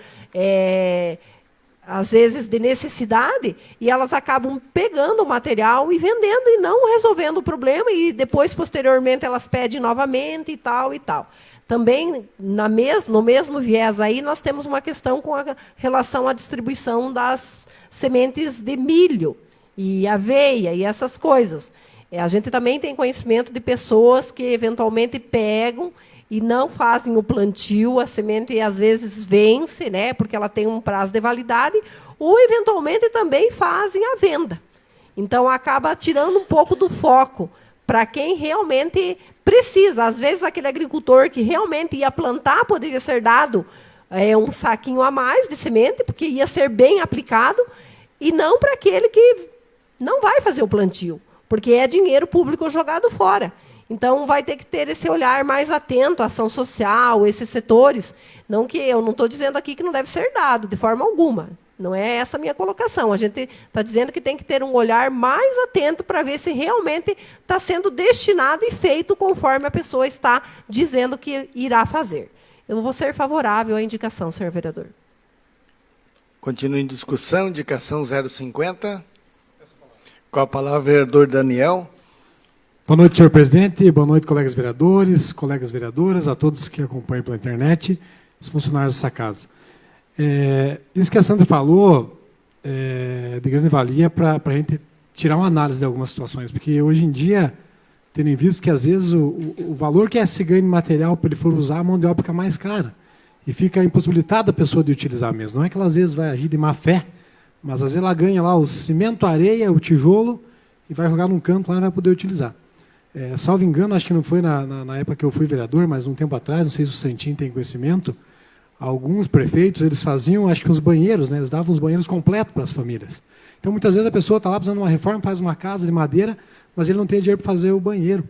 às vezes, de necessidade, e elas acabam pegando o material e vendendo, e não resolvendo o problema, e depois, posteriormente, elas pedem novamente e tal e tal. Também, no mesmo viés aí, nós temos uma questão com a relação à distribuição das sementes de milho e aveia e essas coisas. A gente também tem conhecimento de pessoas que, eventualmente, pegam e não fazem o plantio, a semente, às vezes, vence, né, porque ela tem um prazo de validade, ou, eventualmente, também fazem a venda. Então, acaba tirando um pouco do foco para quem realmente precisa. Às vezes, aquele agricultor que realmente ia plantar poderia ser dado um saquinho a mais de semente, porque ia ser bem aplicado, e não para aquele que não vai fazer o plantio, porque é dinheiro público jogado fora. Então, vai ter que ter esse olhar mais atento à ação social, esses setores. Não que eu não estou dizendo aqui que não deve ser dado, de forma alguma. Não é essa a minha colocação. A gente está dizendo que tem que ter um olhar mais atento para ver se realmente está sendo destinado e feito conforme a pessoa está dizendo que irá fazer. Eu vou ser favorável à indicação, senhor vereador. Continua em discussão, indicação 050. Com a palavra, vereador Daniel. Boa noite, senhor presidente. Boa noite, colegas vereadores, colegas vereadoras, a todos que acompanham pela internet, os funcionários dessa casa. Isso que a Sandra falou é de grande valia para a gente tirar uma análise de algumas situações, porque hoje em dia, tendo em vista que às vezes o valor que se ganha de material para ele for usar, a mão de obra fica mais cara e fica impossibilitada a pessoa de utilizar mesmo. Não é que ela às vezes vai agir de má fé, mas às vezes ela ganha lá o cimento, a areia, o tijolo e vai jogar num canto lá e não vai poder utilizar. Salvo engano, acho que não foi na época que eu fui vereador, mas um tempo atrás, não sei se o Santinho tem conhecimento, alguns prefeitos, eles faziam, acho que os banheiros, né, eles davam os banheiros completos para as famílias. Então, muitas vezes a pessoa está lá precisando de uma reforma, faz uma casa de madeira, mas ele não tem dinheiro para fazer o banheiro.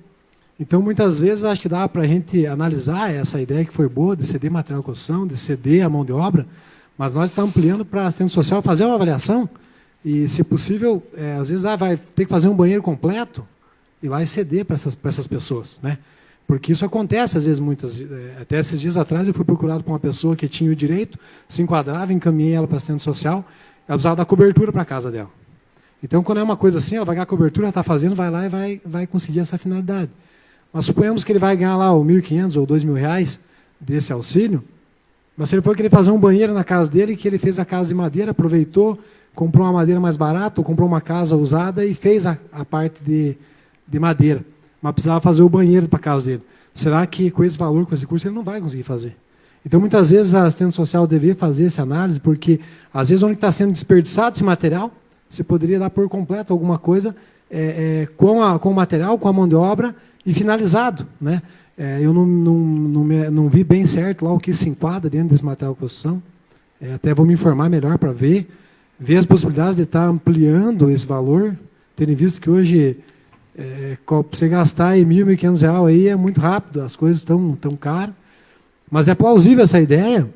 Então, muitas vezes, acho que dá para a gente analisar essa ideia que foi boa, de ceder material de construção, de ceder a mão de obra, mas nós estamos ampliando para a assistência social fazer uma avaliação e, se possível, às vezes vai ter que fazer um banheiro completo, ir lá e ceder para essas pessoas, né? Porque isso acontece, às vezes, até esses dias atrás, eu fui procurado por uma pessoa que tinha o direito, se enquadrava, encaminhei ela para assistente social, ela precisava dar cobertura para a casa dela. Então, quando é uma coisa assim, ela vai ganhar cobertura, ela está fazendo, vai lá e vai conseguir essa finalidade. Mas suponhamos que ele vai ganhar lá os R$1.500 ou R$2.000 desse auxílio, mas se ele for querer fazer um banheiro na casa dele, que ele fez a casa de madeira, aproveitou, comprou uma madeira mais barata, ou comprou uma casa usada e fez a parte de madeira, mas precisava fazer o banheiro para a casa dele. Será que com esse valor, com esse curso, ele não vai conseguir fazer? Então, muitas vezes, a assistente social deveria fazer essa análise, porque, às vezes, onde está sendo desperdiçado esse material, você poderia dar por completo alguma coisa com o material, com a mão de obra, e finalizado, né? Eu não vi bem certo lá o que se enquadra dentro desse material de construção. Até vou me informar melhor para ver as possibilidades de estar ampliando esse valor, tendo visto que hoje, para você gastar aí R$1.000, R$1.500 aí é muito rápido, as coisas estão tão caras. Mas é plausível essa ideia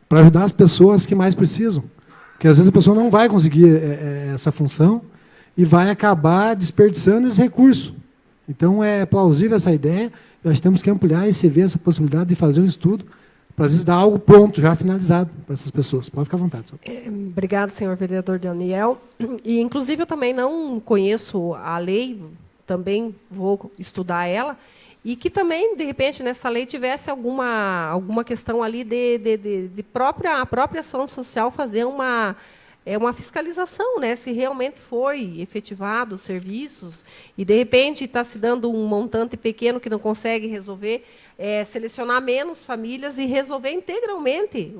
para ajudar as pessoas que mais precisam. Porque às vezes a pessoa não vai conseguir essa função e vai acabar desperdiçando esse recurso. Então é plausível essa ideia. Nós temos que ampliar e se ver essa possibilidade de fazer um estudo para, às vezes, dar algo pronto, já finalizado para essas pessoas. Pode ficar à vontade. Obrigada, senhor vereador Daniel. E, inclusive, eu também não conheço a lei, também vou estudar ela, e que também, de repente, nessa lei tivesse alguma questão ali de própria ação social fazer uma fiscalização, né? Se realmente foi efetivado os serviços e, de repente, está se dando um montante pequeno que não consegue resolver, selecionar menos famílias e resolver integralmente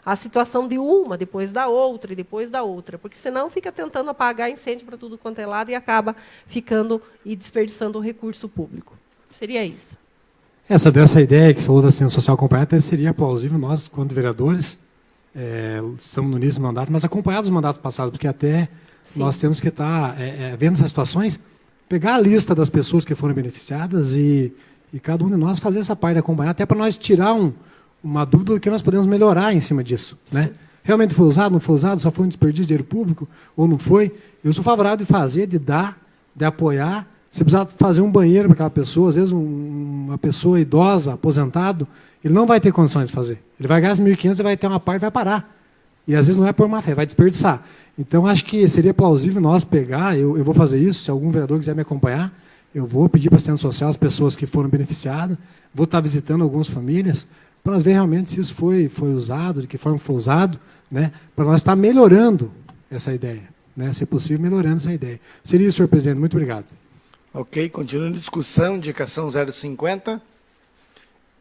a situação de uma, depois da outra e depois da outra. Porque, senão, fica tentando apagar incêndio para tudo quanto é lado e acaba ficando e desperdiçando o recurso público. Seria isso. Dessa ideia que você falou da assistência social acompanhada, seria plausível nós, quanto vereadores, estamos no início do mandato, mas acompanhados dos mandatos passados, porque até Sim. Nós temos que estar vendo essas situações, pegar a lista das pessoas que foram beneficiadas e cada um de nós fazer essa parte de acompanhar, até para nós tirar uma dúvida do que nós podemos melhorar em cima disso. Né? Realmente foi usado, não foi usado, só foi um desperdício de dinheiro público ou não foi? Eu sou favorável de fazer, de dar, de apoiar. Se precisar fazer um banheiro para aquela pessoa, às vezes uma pessoa idosa, aposentado, ele não vai ter condições de fazer. Ele vai ganhar R$1.500 e vai ter uma parte e vai parar. E às vezes não é por má fé, vai desperdiçar. Então, acho que seria plausível nós pegar, eu vou fazer isso, se algum vereador quiser me acompanhar, eu vou pedir para a assistência social as pessoas que foram beneficiadas, vou estar visitando algumas famílias, para nós ver realmente se isso foi usado, de que forma foi usado, né, para nós estar melhorando essa ideia, né, se possível, melhorando essa ideia. Seria isso, senhor presidente. Muito obrigado. Ok, continuando a discussão, indicação 050.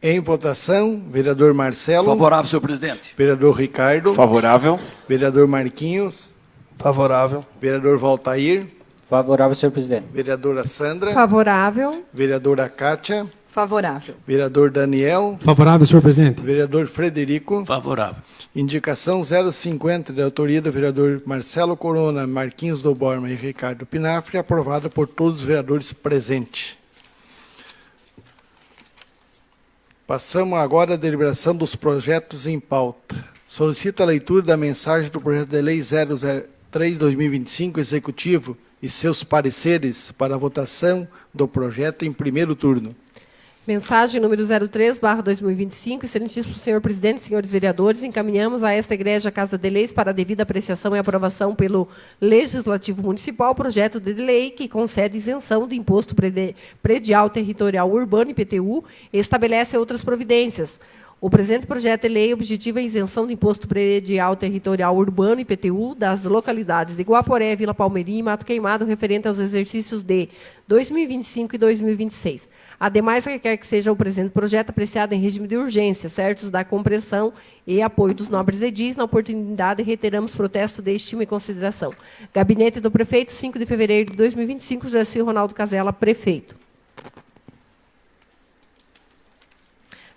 Em votação, vereador Marcelo. Favorável, senhor presidente. Vereador Ricardo. Favorável. Vereador Marquinhos. Favorável. Vereador Valtair. Favorável, senhor presidente. Vereadora Sandra. Favorável. Vereadora Kátia. Favorável. Vereador Daniel. Favorável, senhor presidente. Vereador Frederico. Favorável. Indicação 050, de autoria do vereador Marcelo Corona, Marquinhos do Borma e Ricardo Pinafre, aprovada por todos os vereadores presentes. Passamos agora à deliberação dos projetos em pauta. Solicita a leitura da mensagem do projeto de lei 003/2025, executivo, e seus pareceres para a votação do projeto em primeiro turno. Mensagem número 03/2025, excelentíssimo senhor presidente, senhores vereadores, encaminhamos a esta Igreja Casa de Leis para a devida apreciação e aprovação pelo Legislativo Municipal o projeto de lei que concede isenção do Imposto Predial Territorial Urbano, IPTU, e estabelece outras providências. O presente projeto de lei objetiva a isenção do Imposto Predial Territorial Urbano, IPTU, das localidades de Guaporé, Vila Palmeirinha e Mato Queimado, referente aos exercícios de 2025 e 2026. Ademais, requer que seja o presente projeto apreciado em regime de urgência, certos da compreensão e apoio dos nobres edis. Na oportunidade, reiteramos protesto de estima e consideração. Gabinete do Prefeito, 5 de fevereiro de 2025, Juraci Ronaldo Casella, Prefeito.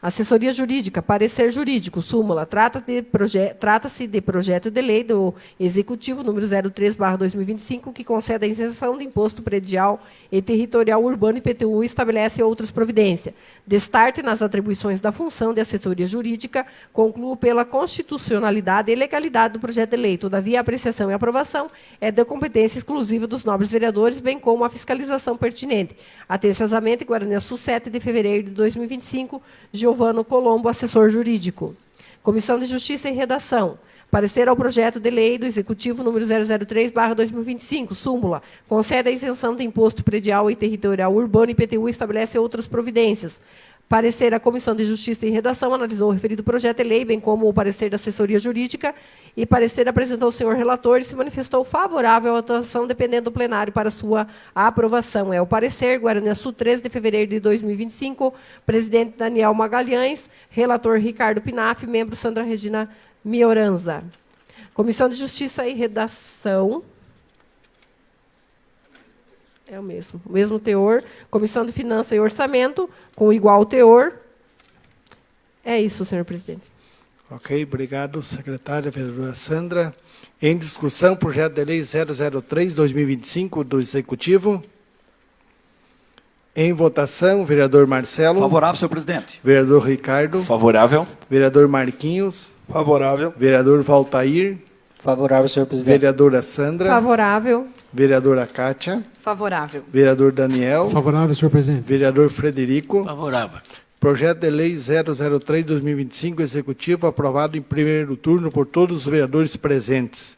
Assessoria Jurídica, parecer jurídico, súmula. Trata-se de projeto de lei do Executivo número 03/2025, que concede a isenção de imposto predial e territorial urbano IPTU e estabelece outras providências. Destarte nas atribuições da função de assessoria jurídica, concluo pela constitucionalidade e legalidade do projeto de lei. Todavia, a apreciação e aprovação é de competência exclusiva dos nobres vereadores, bem como a fiscalização pertinente. Atenciosamente, Guaraniaçu, 7 de fevereiro de 2025, Giovano Colombo, assessor jurídico. Comissão de Justiça e Redação. Parecer ao projeto de lei do Executivo número 003/2025, súmula. Concede a isenção de imposto predial e territorial urbano IPTU e estabelece outras providências. Parecer a Comissão de Justiça e Redação analisou o referido projeto de lei, bem como o parecer da assessoria jurídica, e parecer apresentou o senhor relator e se manifestou favorável à votação, dependendo do plenário para sua aprovação. É o parecer, Guaraniaçu, 13 de fevereiro de 2025, presidente Daniel Magalhães, relator Ricardo Pinaf, membro Sandra Regina Mioranza. Comissão de Justiça e Redação. É o mesmo teor. Comissão de Finanças e Orçamento, com igual teor. É isso, senhor presidente. Ok, obrigado, secretária, vereadora Sandra. Em discussão, projeto de lei 003/2025 do Executivo. Em votação, vereador Marcelo. Favorável, senhor presidente. Vereador Ricardo. Favorável. Vereador Marquinhos. Favorável. Vereador Valtair. Favorável, senhor presidente. Vereadora Sandra. Favorável. Vereadora Kátia. Favorável. Vereador Daniel. Favorável, senhor presidente. Vereador Frederico. Favorável. Projeto de lei 003/2025, Executivo, aprovado em primeiro turno por todos os vereadores presentes.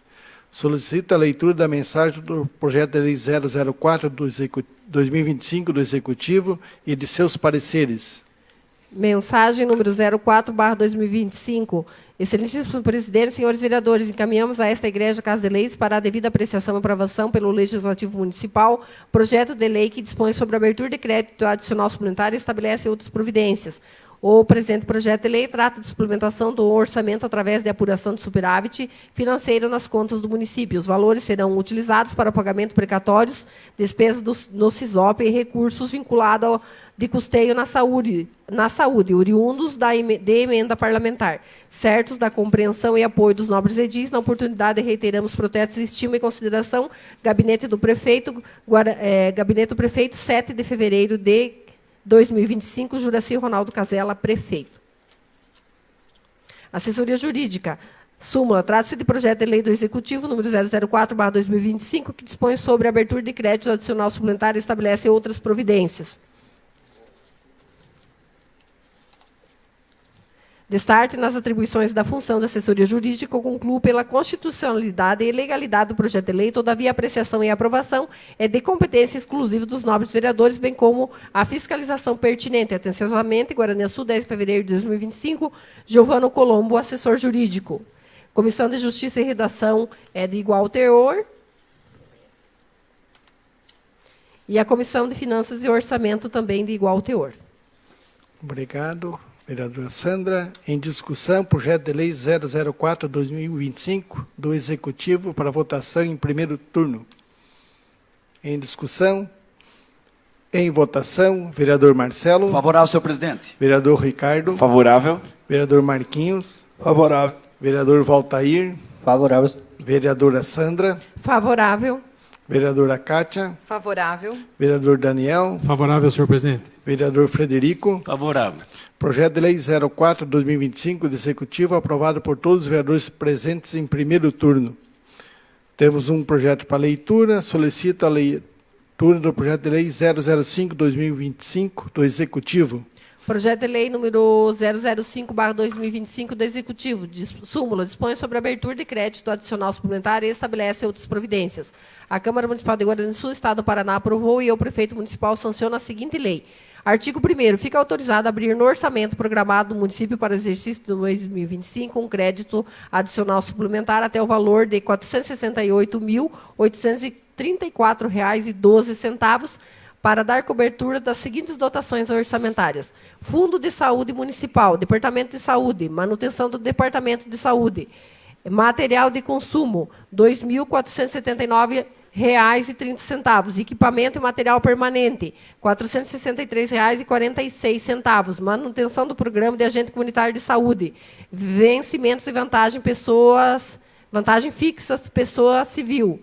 Solicita a leitura da mensagem do projeto de lei 004/2025 do Executivo e de seus pareceres. Mensagem número 04/2025. Excelentíssimo presidente, senhores vereadores, encaminhamos a esta Igreja Casa de Leis para a devida apreciação e aprovação pelo Legislativo Municipal projeto de lei que dispõe sobre a abertura de crédito adicional suplementar e estabelece outras providências. O presente projeto de lei trata de suplementação do orçamento através de apuração de superávit financeiro nas contas do município. Os valores serão utilizados para pagamento precatórios, despesas no SISOP e recursos vinculados de custeio na saúde, oriundos de emenda parlamentar. Certos da compreensão e apoio dos nobres edis, na oportunidade reiteramos protestos, estima e consideração, Gabinete do Prefeito, 7 de fevereiro de 2025, Juraci Ronaldo Casella, prefeito. Assessoria Jurídica. Súmula. Trata-se de projeto de lei do Executivo, número 004/2025, que dispõe sobre a abertura de crédito adicional suplementar e estabelece outras providências. Destarte nas atribuições da função da assessoria jurídica, concluo pela constitucionalidade e legalidade do projeto de lei, todavia a apreciação e aprovação é de competência exclusiva dos nobres vereadores, bem como a fiscalização pertinente. Atenciosamente, Guaraniaçu, 10 de fevereiro de 2025, Giovano Colombo, assessor jurídico. Comissão de Justiça e Redação é de igual teor. E a Comissão de Finanças e Orçamento também de igual teor. Obrigado. Vereadora Sandra, em discussão, projeto de lei 004/2025 do Executivo para votação em primeiro turno. Em discussão, em votação, vereador Marcelo. Favorável, senhor presidente. Vereador Ricardo. Favorável. Vereador Marquinhos. Favorável. Vereador Valtair. Favorável. Vereadora Sandra. Favorável. Vereadora Kátia. Favorável. Vereador Daniel. Favorável, senhor presidente. Vereador Frederico. Favorável. Projeto de lei 04/2025 do Executivo, aprovado por todos os vereadores presentes em primeiro turno. Temos um projeto para leitura. Solicita a leitura do projeto de lei 005/2025 do Executivo. Projeto de lei número 005/2025 do Executivo. Súmula. Dispõe sobre a abertura de crédito adicional suplementar e estabelece outras providências. A Câmara Municipal de Guaraniaçu, Estado do Paraná, aprovou e o prefeito municipal sanciona a seguinte lei. Artigo 1º. Fica autorizado a abrir no orçamento programado do município para exercício de 2025 um crédito adicional suplementar até o valor de R$ 468.834,12 para dar cobertura das seguintes dotações orçamentárias: Fundo de Saúde Municipal, Departamento de Saúde, manutenção do Departamento de Saúde, material de consumo, R$ 2.479 R$463,30. Equipamento e material permanente, R$ 463,46. Manutenção do programa de agente comunitário de saúde. Vencimentos e vantagem fixa, pessoa civil.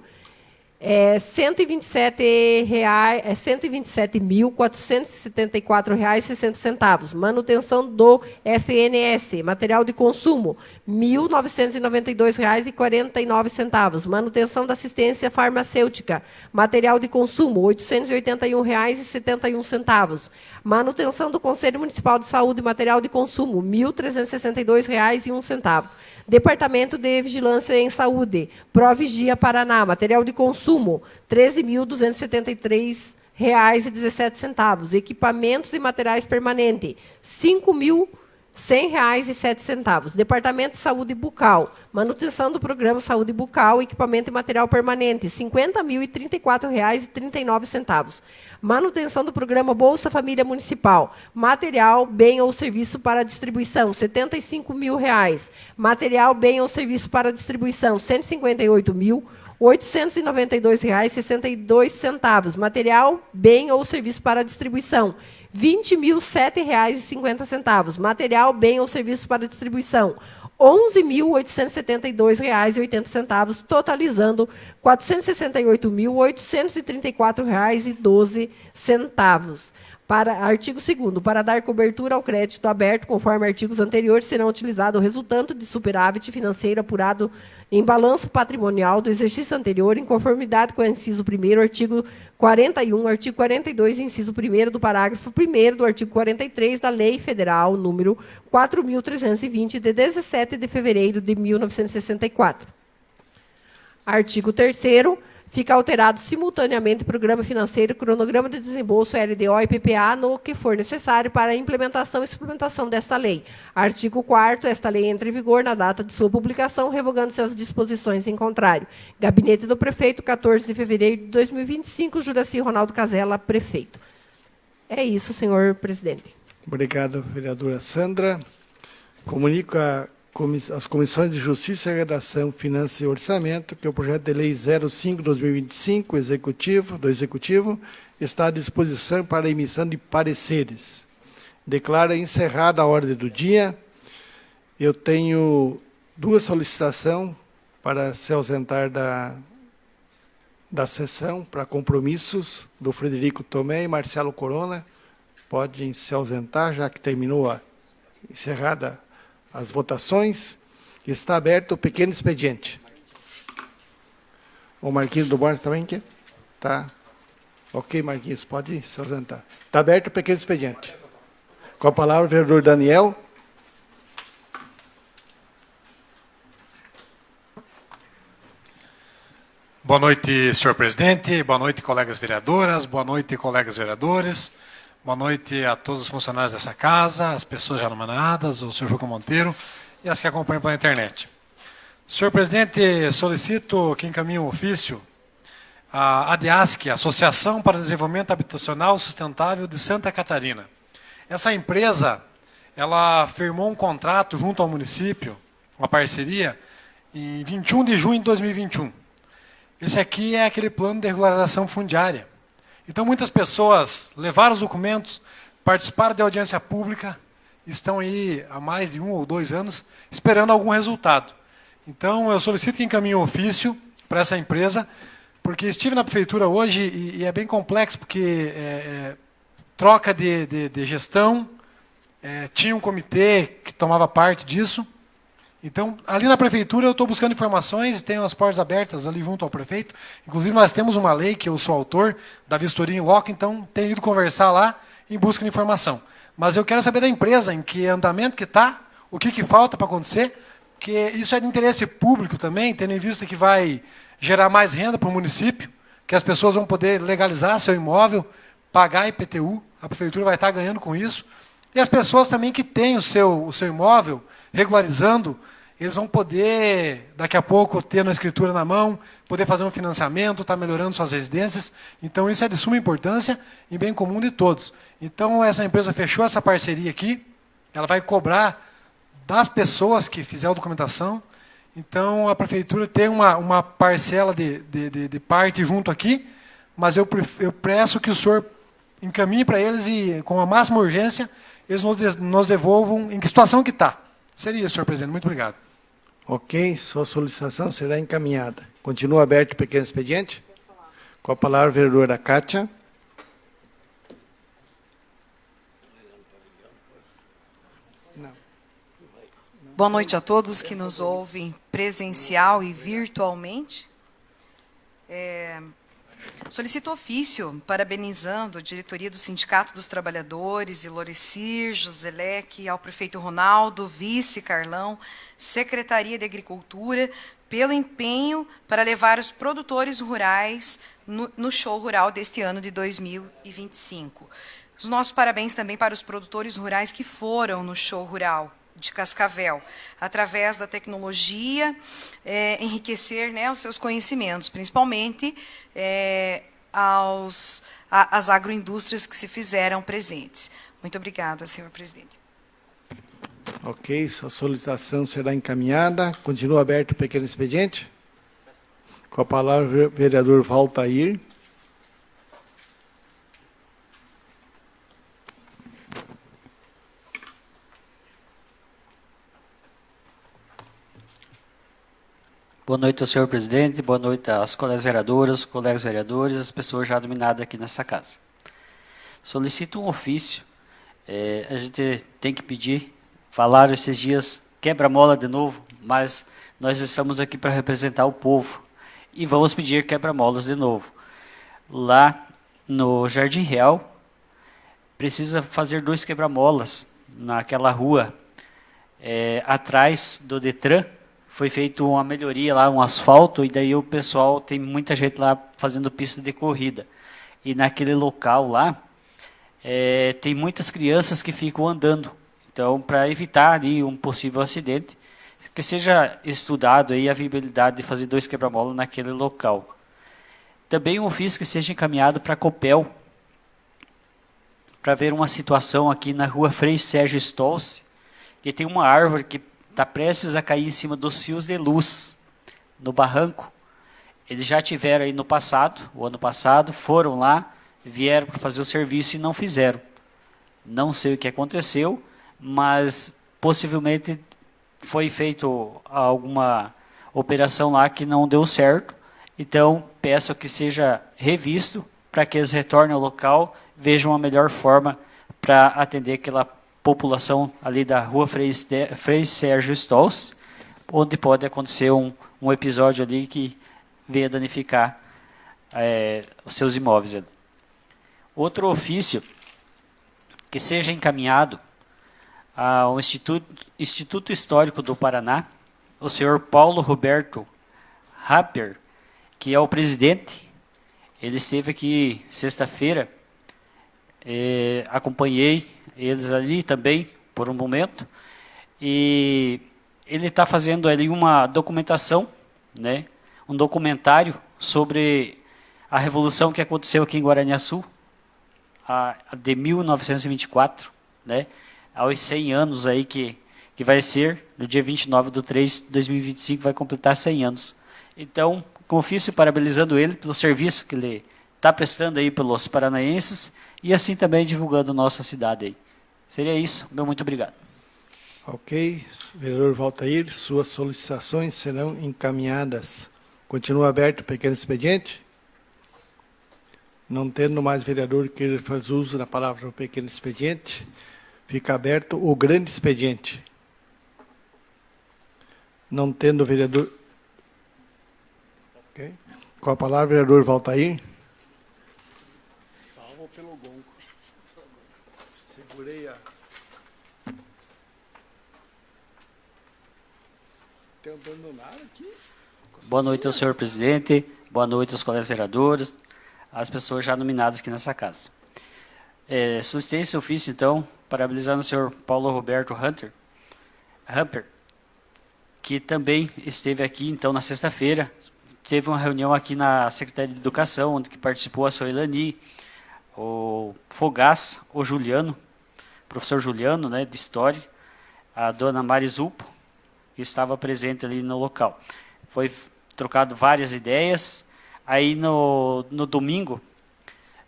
R$ 127.474,60. Manutenção do FNS, material de consumo, R$ 1.992,49. Manutenção da assistência farmacêutica, material de consumo, R$ 881,71. Manutenção do Conselho Municipal de Saúde, material de consumo, R$ 1.362,01. Departamento de Vigilância em Saúde, Provigia Paraná, material de consumo, R$ 13.273,17. Equipamentos e materiais permanentes, R$ 5.100,07. Departamento de Saúde Bucal, manutenção do programa Saúde Bucal, equipamento e material permanente, R$ 50.034,39. Manutenção do programa Bolsa Família Municipal, material, bem ou serviço para distribuição, R$ 75.000. Material, bem ou serviço para distribuição, R$ 158.892,62. Material, bem ou serviço para distribuição, R$ 20.007,50. Material, bem ou serviço para distribuição, R$ 11.872,80, totalizando R$ 468.834,12. Para artigo 2º, para dar cobertura ao crédito aberto, conforme artigos anteriores, serão utilizados o resultante de superávit financeiro apurado em balanço patrimonial do exercício anterior, em conformidade com o inciso 1º, artigo 41, artigo 42, inciso 1º do parágrafo 1º do artigo 43 da Lei Federal número 4.320, de 17 de fevereiro de 1964. Artigo 3º. Fica alterado simultaneamente o programa financeiro, cronograma de desembolso, LDO e PPA, no que for necessário para a implementação e suplementação desta lei. Artigo 4º. Esta lei entra em vigor na data de sua publicação, revogando-se as disposições em contrário. Gabinete do Prefeito, 14 de fevereiro de 2025, Juraci Ronaldo Casella, Prefeito. É isso, senhor presidente. Obrigado, vereadora Sandra. Comunico as Comissões de Justiça, Redação, Finanças e Orçamento que o projeto de lei 05/2025, do Executivo, está à disposição para a emissão de pareceres. Declara encerrada a ordem do dia. Eu tenho duas solicitações para se ausentar da sessão, para compromissos, do Frederico Tomé e Marcelo Corona. Podem se ausentar, já que terminou encerrada as votações. Está aberto o pequeno expediente. O Marquinhos do Borges também quer? Tá. Ok, Marquinhos, pode se ausentar. Está aberto o pequeno expediente. Com a palavra o vereador Daniel. Boa noite, senhor presidente. Boa noite, colegas vereadoras. Boa noite, colegas vereadores. Boa noite a todos os funcionários dessa casa, as pessoas já nomeadas, o senhor Juca Monteiro e as que acompanham pela internet. Senhor presidente, solicito que encaminhe um ofício à ADEASC, Associação para o Desenvolvimento Habitacional Sustentável de Santa Catarina. Essa empresa, ela firmou um contrato junto ao município, uma parceria, em 21 de junho de 2021. Esse aqui é aquele plano de regularização fundiária. Então, muitas pessoas levaram os documentos, participaram de audiência pública, estão aí há mais de 1 ou 2 anos, esperando algum resultado. Então, eu solicito que encaminhe um ofício para essa empresa, porque estive na prefeitura hoje e é bem complexo, porque troca de gestão, tinha um comitê que tomava parte disso. Então, ali na prefeitura eu estou buscando informações, tenho as portas abertas ali junto ao prefeito. Inclusive, nós temos uma lei, que eu sou autor, da vistoria em loco, então tenho ido conversar lá em busca de informação. Mas eu quero saber da empresa, em que andamento que está, o que falta para acontecer, porque isso é de interesse público também, tendo em vista que vai gerar mais renda para o município, que as pessoas vão poder legalizar seu imóvel, pagar IPTU, a prefeitura vai estar ganhando com isso. E as pessoas também que têm o seu imóvel regularizando, eles vão poder, daqui a pouco, ter uma escritura na mão, poder fazer um financiamento, estar melhorando suas residências. Então, isso é de suma importância e bem comum de todos. Então, essa empresa fechou essa parceria aqui, ela vai cobrar das pessoas que fizeram a documentação. Então, a prefeitura tem uma parcela de parte junto aqui, mas eu peço que o senhor encaminhe para eles e, com a máxima urgência, eles nos devolvam em que situação que está. Seria isso, senhor presidente. Muito obrigado. Ok, sua solicitação será encaminhada. Continua aberto o pequeno expediente. Com a palavra, a vereadora Kátia. Boa noite a todos que nos ouvem presencial e virtualmente. Solicito ofício parabenizando a diretoria do Sindicato dos Trabalhadores, Ilorecir, Joselec, ao prefeito Ronaldo, vice Carlão, Secretaria de Agricultura, pelo empenho para levar os produtores rurais no show rural deste ano de 2025. Os nossos parabéns também para os produtores rurais que foram no show rural de Cascavel, através da tecnologia, enriquecer, né, os seus conhecimentos, principalmente às agroindústrias que se fizeram presentes. Muito obrigada, senhor presidente. Ok, sua solicitação será encaminhada. Continua aberto o pequeno expediente. Com a palavra, o vereador Valtair. Boa noite ao senhor presidente, boa noite às colegas vereadoras, colegas vereadores, as pessoas já dominadas aqui nessa casa. Solicito um ofício, a gente tem que pedir, falaram esses dias, quebra-mola de novo, mas nós estamos aqui para representar o povo e vamos pedir quebra-molas de novo. Lá no Jardim Real, precisa fazer 2 quebra-molas naquela rua atrás do Detran. Foi feita uma melhoria lá, um asfalto, e daí o pessoal, tem muita gente lá fazendo pista de corrida. E naquele local lá, tem muitas crianças que ficam andando. Então, para evitar ali um possível acidente, que seja estudado aí a viabilidade de fazer 2 quebra-mola naquele local. Também um ofício que seja encaminhado para a Copel, para ver uma situação aqui na rua Frei Sérgio Stolze, que tem uma árvore que está prestes a cair em cima dos fios de luz, no barranco. Eles já tiveram aí no passado, o ano passado, foram lá, vieram para fazer o serviço e não fizeram. Não sei o que aconteceu, mas possivelmente foi feita alguma operação lá que não deu certo. Então, peço que seja revisto para que eles retornem ao local, vejam a melhor forma para atender aquela população ali da rua Frei Sérgio Stolze, onde pode acontecer um episódio ali que venha danificar os seus imóveis ali. Outro ofício que seja encaminhado ao Instituto Histórico do Paraná, o senhor Paulo Roberto Rapper, que é o presidente. Ele esteve aqui sexta-feira, acompanhei eles ali também por um momento, e ele está fazendo ali uma documentação, né, um documentário sobre a revolução que aconteceu aqui em Guaraniaçu, de 1924, né, aos 100 anos aí que vai ser, no dia 29/3/2025, vai completar 100 anos. Então, com ofício parabenizando ele pelo serviço que ele está prestando aí pelos paranaenses, e assim também divulgando nossa cidade aí. Seria isso. Meu muito obrigado. Ok. Vereador Valtair, suas solicitações serão encaminhadas. Continua aberto o pequeno expediente. Não tendo mais vereador que faz uso da palavra no pequeno expediente, fica aberto o grande expediente. Não tendo vereador... Okay. Com a palavra, vereador Valtair. Salvo pelo gonco. Segurei a... Tem abandonado aqui? Boa noite ao senhor presidente, boa noite aos colegas vereadores, às pessoas já nominadas aqui nessa casa. Solicitei esse ofício, então, parabenizando o senhor Paulo Roberto Rapper, que também esteve aqui, então, na sexta-feira. Teve uma reunião aqui na Secretaria de Educação, onde que participou a Soilani, o Fogás, o Juliano, professor Juliano, né, de História, a dona Marizupo, que estava presente ali no local. Foi trocado várias ideias. Aí no domingo,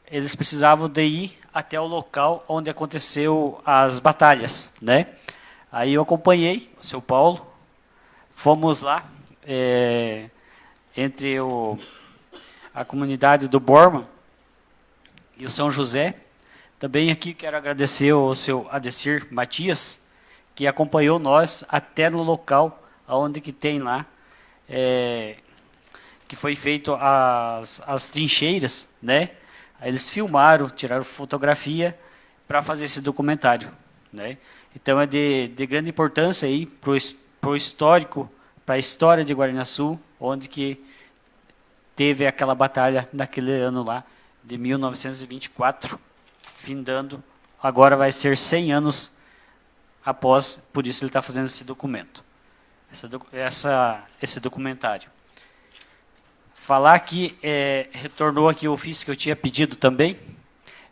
eles precisavam de ir até o local onde aconteceu as batalhas, né? Aí eu acompanhei o seu Paulo, fomos lá, entre a comunidade do Borman e o São José. Também aqui quero agradecer ao seu Adecir Matias, que acompanhou nós até no local onde que tem lá, que foi feito as trincheiras, né? Aí eles filmaram, tiraram fotografia para fazer esse documentário, né? Então é de grande importância aí para o histórico, para a história de Guaraniaçu, onde que teve aquela batalha naquele ano lá, de 1924, findando, agora vai ser 100 anos após, por isso ele está fazendo esse documento, esse documentário. Falar que retornou aqui o ofício que eu tinha pedido também,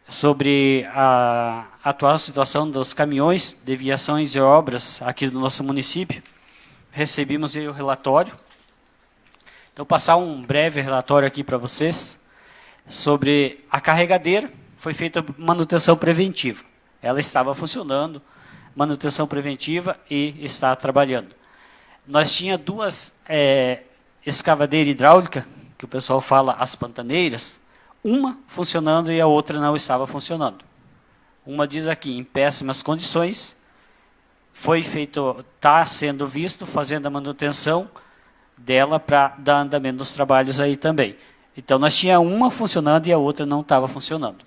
sobre a atual situação dos caminhões de viações e obras aqui do nosso município. Recebemos aí o relatório. Então, passar um breve relatório aqui para vocês sobre a carregadeira. Foi feita manutenção preventiva. Ela estava funcionando, manutenção preventiva, e está trabalhando. Nós tínhamos duas escavadeiras hidráulicas, que o pessoal fala as pantaneiras, uma funcionando e a outra não estava funcionando. Uma diz aqui, em péssimas condições, foi feito, está sendo visto, fazendo a manutenção dela para dar andamento nos trabalhos aí também. Então, nós tínhamos uma funcionando e a outra não estava funcionando.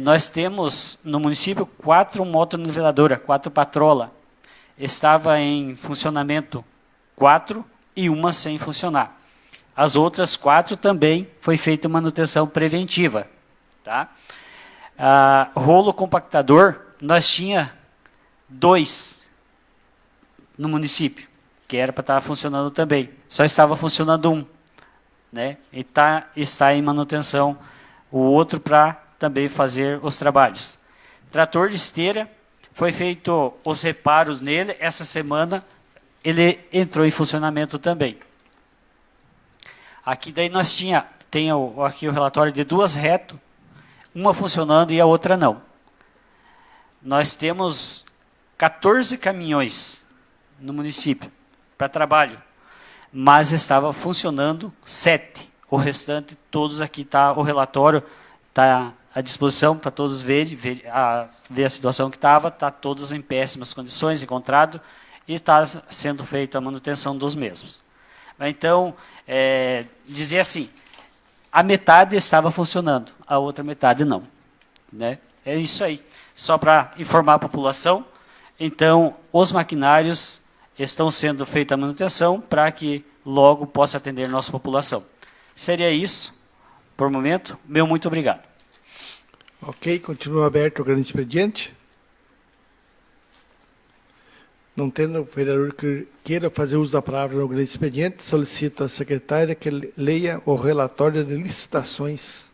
Nós temos, no município, 4 motoniveladoras, 4 patrola. Estava em funcionamento 4 e uma sem funcionar. As outras 4 também foi feita manutenção preventiva. Tá? Rolo compactador, nós tinha 2 no município, que era para estar funcionando também. Só estava funcionando 1. Né? E está em manutenção o outro para também fazer os trabalhos. Trator de esteira, foi feito os reparos nele. Essa semana ele entrou em funcionamento também. Aqui daí nós tem aqui o relatório de 2 reto, uma funcionando e a outra não. Nós temos 14 caminhões no município para trabalho, mas estava funcionando 7. O restante, todos aqui, o relatório está à disposição para todos ver a situação que estava, está todos em péssimas condições, encontrado, e está sendo feita a manutenção dos mesmos. Então, dizer assim, a metade estava funcionando, a outra metade não. Né? É isso aí. Só para informar a população, então, os maquinários estão sendo feita a manutenção para que logo possa atender nossa população. Seria isso, por o momento. Muito obrigado. Ok, continua aberto o grande expediente. Não tendo o vereador que queira fazer uso da palavra no grande expediente, solicito à secretária que leia o relatório de licitações.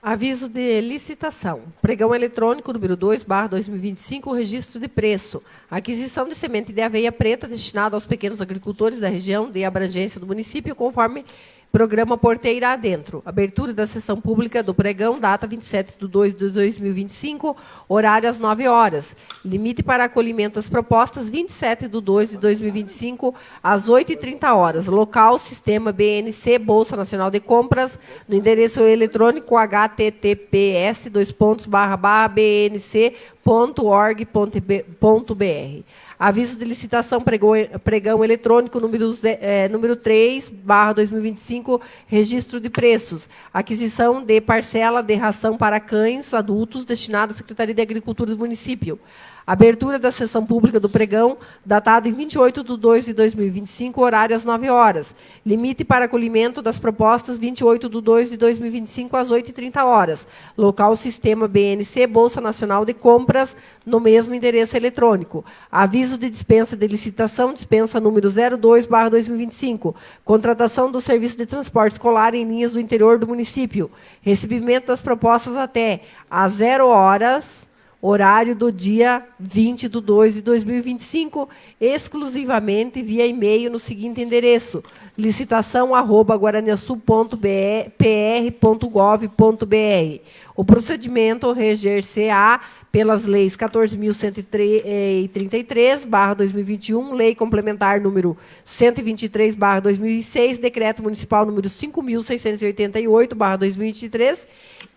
Aviso de licitação. Pregão eletrônico número 2/2025, registro de preço. Aquisição de semente de aveia preta destinada aos pequenos agricultores da região de abrangência do município, conforme programa Porteira Adentro. Abertura da sessão pública do pregão, data 27/2/2025, horário às 9 horas. Limite para acolhimento das propostas, 27/2/2025, às 8h30 horas. Local, sistema BNC, Bolsa Nacional de Compras, no endereço eletrônico https://bnc.org.br. Aviso de licitação pregão eletrônico número 3/2025, registro de preços. Aquisição de parcela de ração para cães adultos destinada à Secretaria de Agricultura do município. Abertura da sessão pública do pregão, datado em 28/2/2025, horário às 9 horas. Limite para acolhimento das propostas, 28/2/2025, às 8h30 horas. Local, sistema BNC, Bolsa Nacional de Compras, no mesmo endereço eletrônico. Aviso de dispensa de licitação, dispensa número 02/2025. Contratação do serviço de transporte escolar em linhas do interior do município. Recebimento das propostas até às 0 horas, horário do dia 20/2/2025, exclusivamente via e-mail no seguinte endereço: licitação@guaraniasul.pr.gov.br. O procedimento reger-se-á pelas leis 14.133/2021, Lei Complementar número 123/2006, Decreto Municipal número 5.688/2023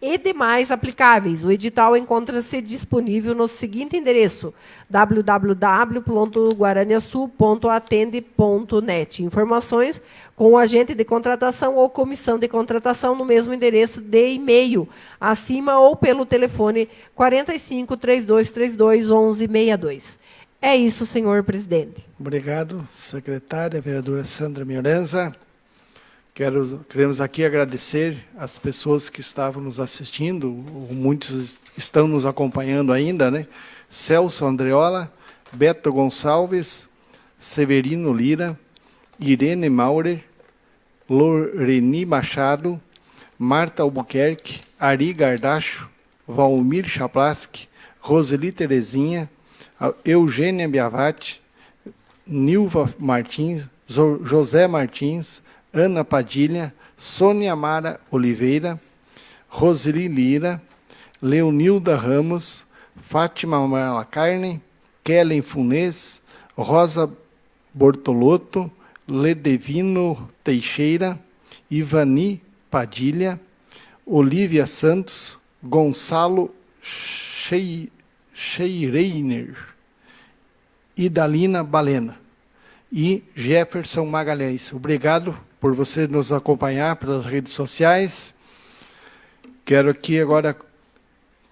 e demais aplicáveis. O edital encontra-se disponível no seguinte endereço: www.guaraniasul.atende.net. Informações com o agente de contratação ou comissão de contratação no mesmo endereço de e-mail, acima ou pelo telefone 45-3232-1162. É isso, senhor presidente. Obrigado, secretária, vereadora Sandra Miorenza. Queremos aqui agradecer as pessoas que estavam nos assistindo, muitos estão nos acompanhando ainda, né? Celso Andreola, Beto Gonçalves, Severino Lira, Irene Maurer, Loreni Machado, Marta Albuquerque, Ari Gardacho, Valmir Chaplaski, Roseli Terezinha, Eugênia Biavati, Nilva Martins, José Martins, Ana Padilha, Sônia Mara Oliveira, Roseli Lira, Leonilda Ramos, Fátima Malacarne, Kellen Funes, Rosa Bortolotto, Ledevino Teixeira, Ivani Padilha, Olívia Santos, Gonçalo Scheireiner, Idalina Balena e Jefferson Magalhães. Obrigado por você nos acompanhar pelas redes sociais. Quero aqui agora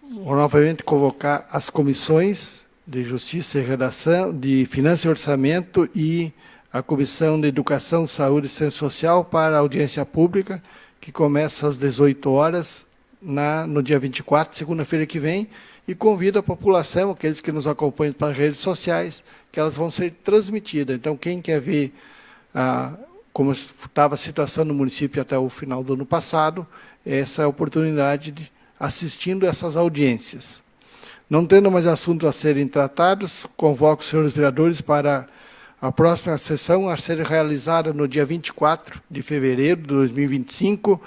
novamente convocar as comissões de Justiça e Redação, de Finanças e Orçamento e a Comissão de Educação, Saúde e Ciência Social para a audiência pública, que começa às 18 horas, no dia 24, segunda-feira que vem, e convido a população, aqueles que nos acompanham pelas redes sociais, que elas vão ser transmitidas. Então, quem quer ver como estava a situação no município até o final do ano passado, essa é a oportunidade de assistindo essas audiências. Não tendo mais assuntos a serem tratados, convoco os senhores vereadores para a próxima sessão a ser realizada no dia 24 de fevereiro de 2025,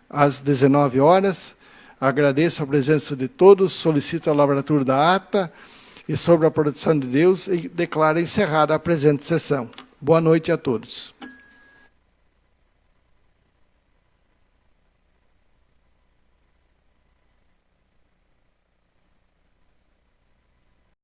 às 19 horas. Agradeço a presença de todos, solicito a lavratura da ata e sobre a proteção de Deus e declaro encerrada a presente sessão. Boa noite a todos.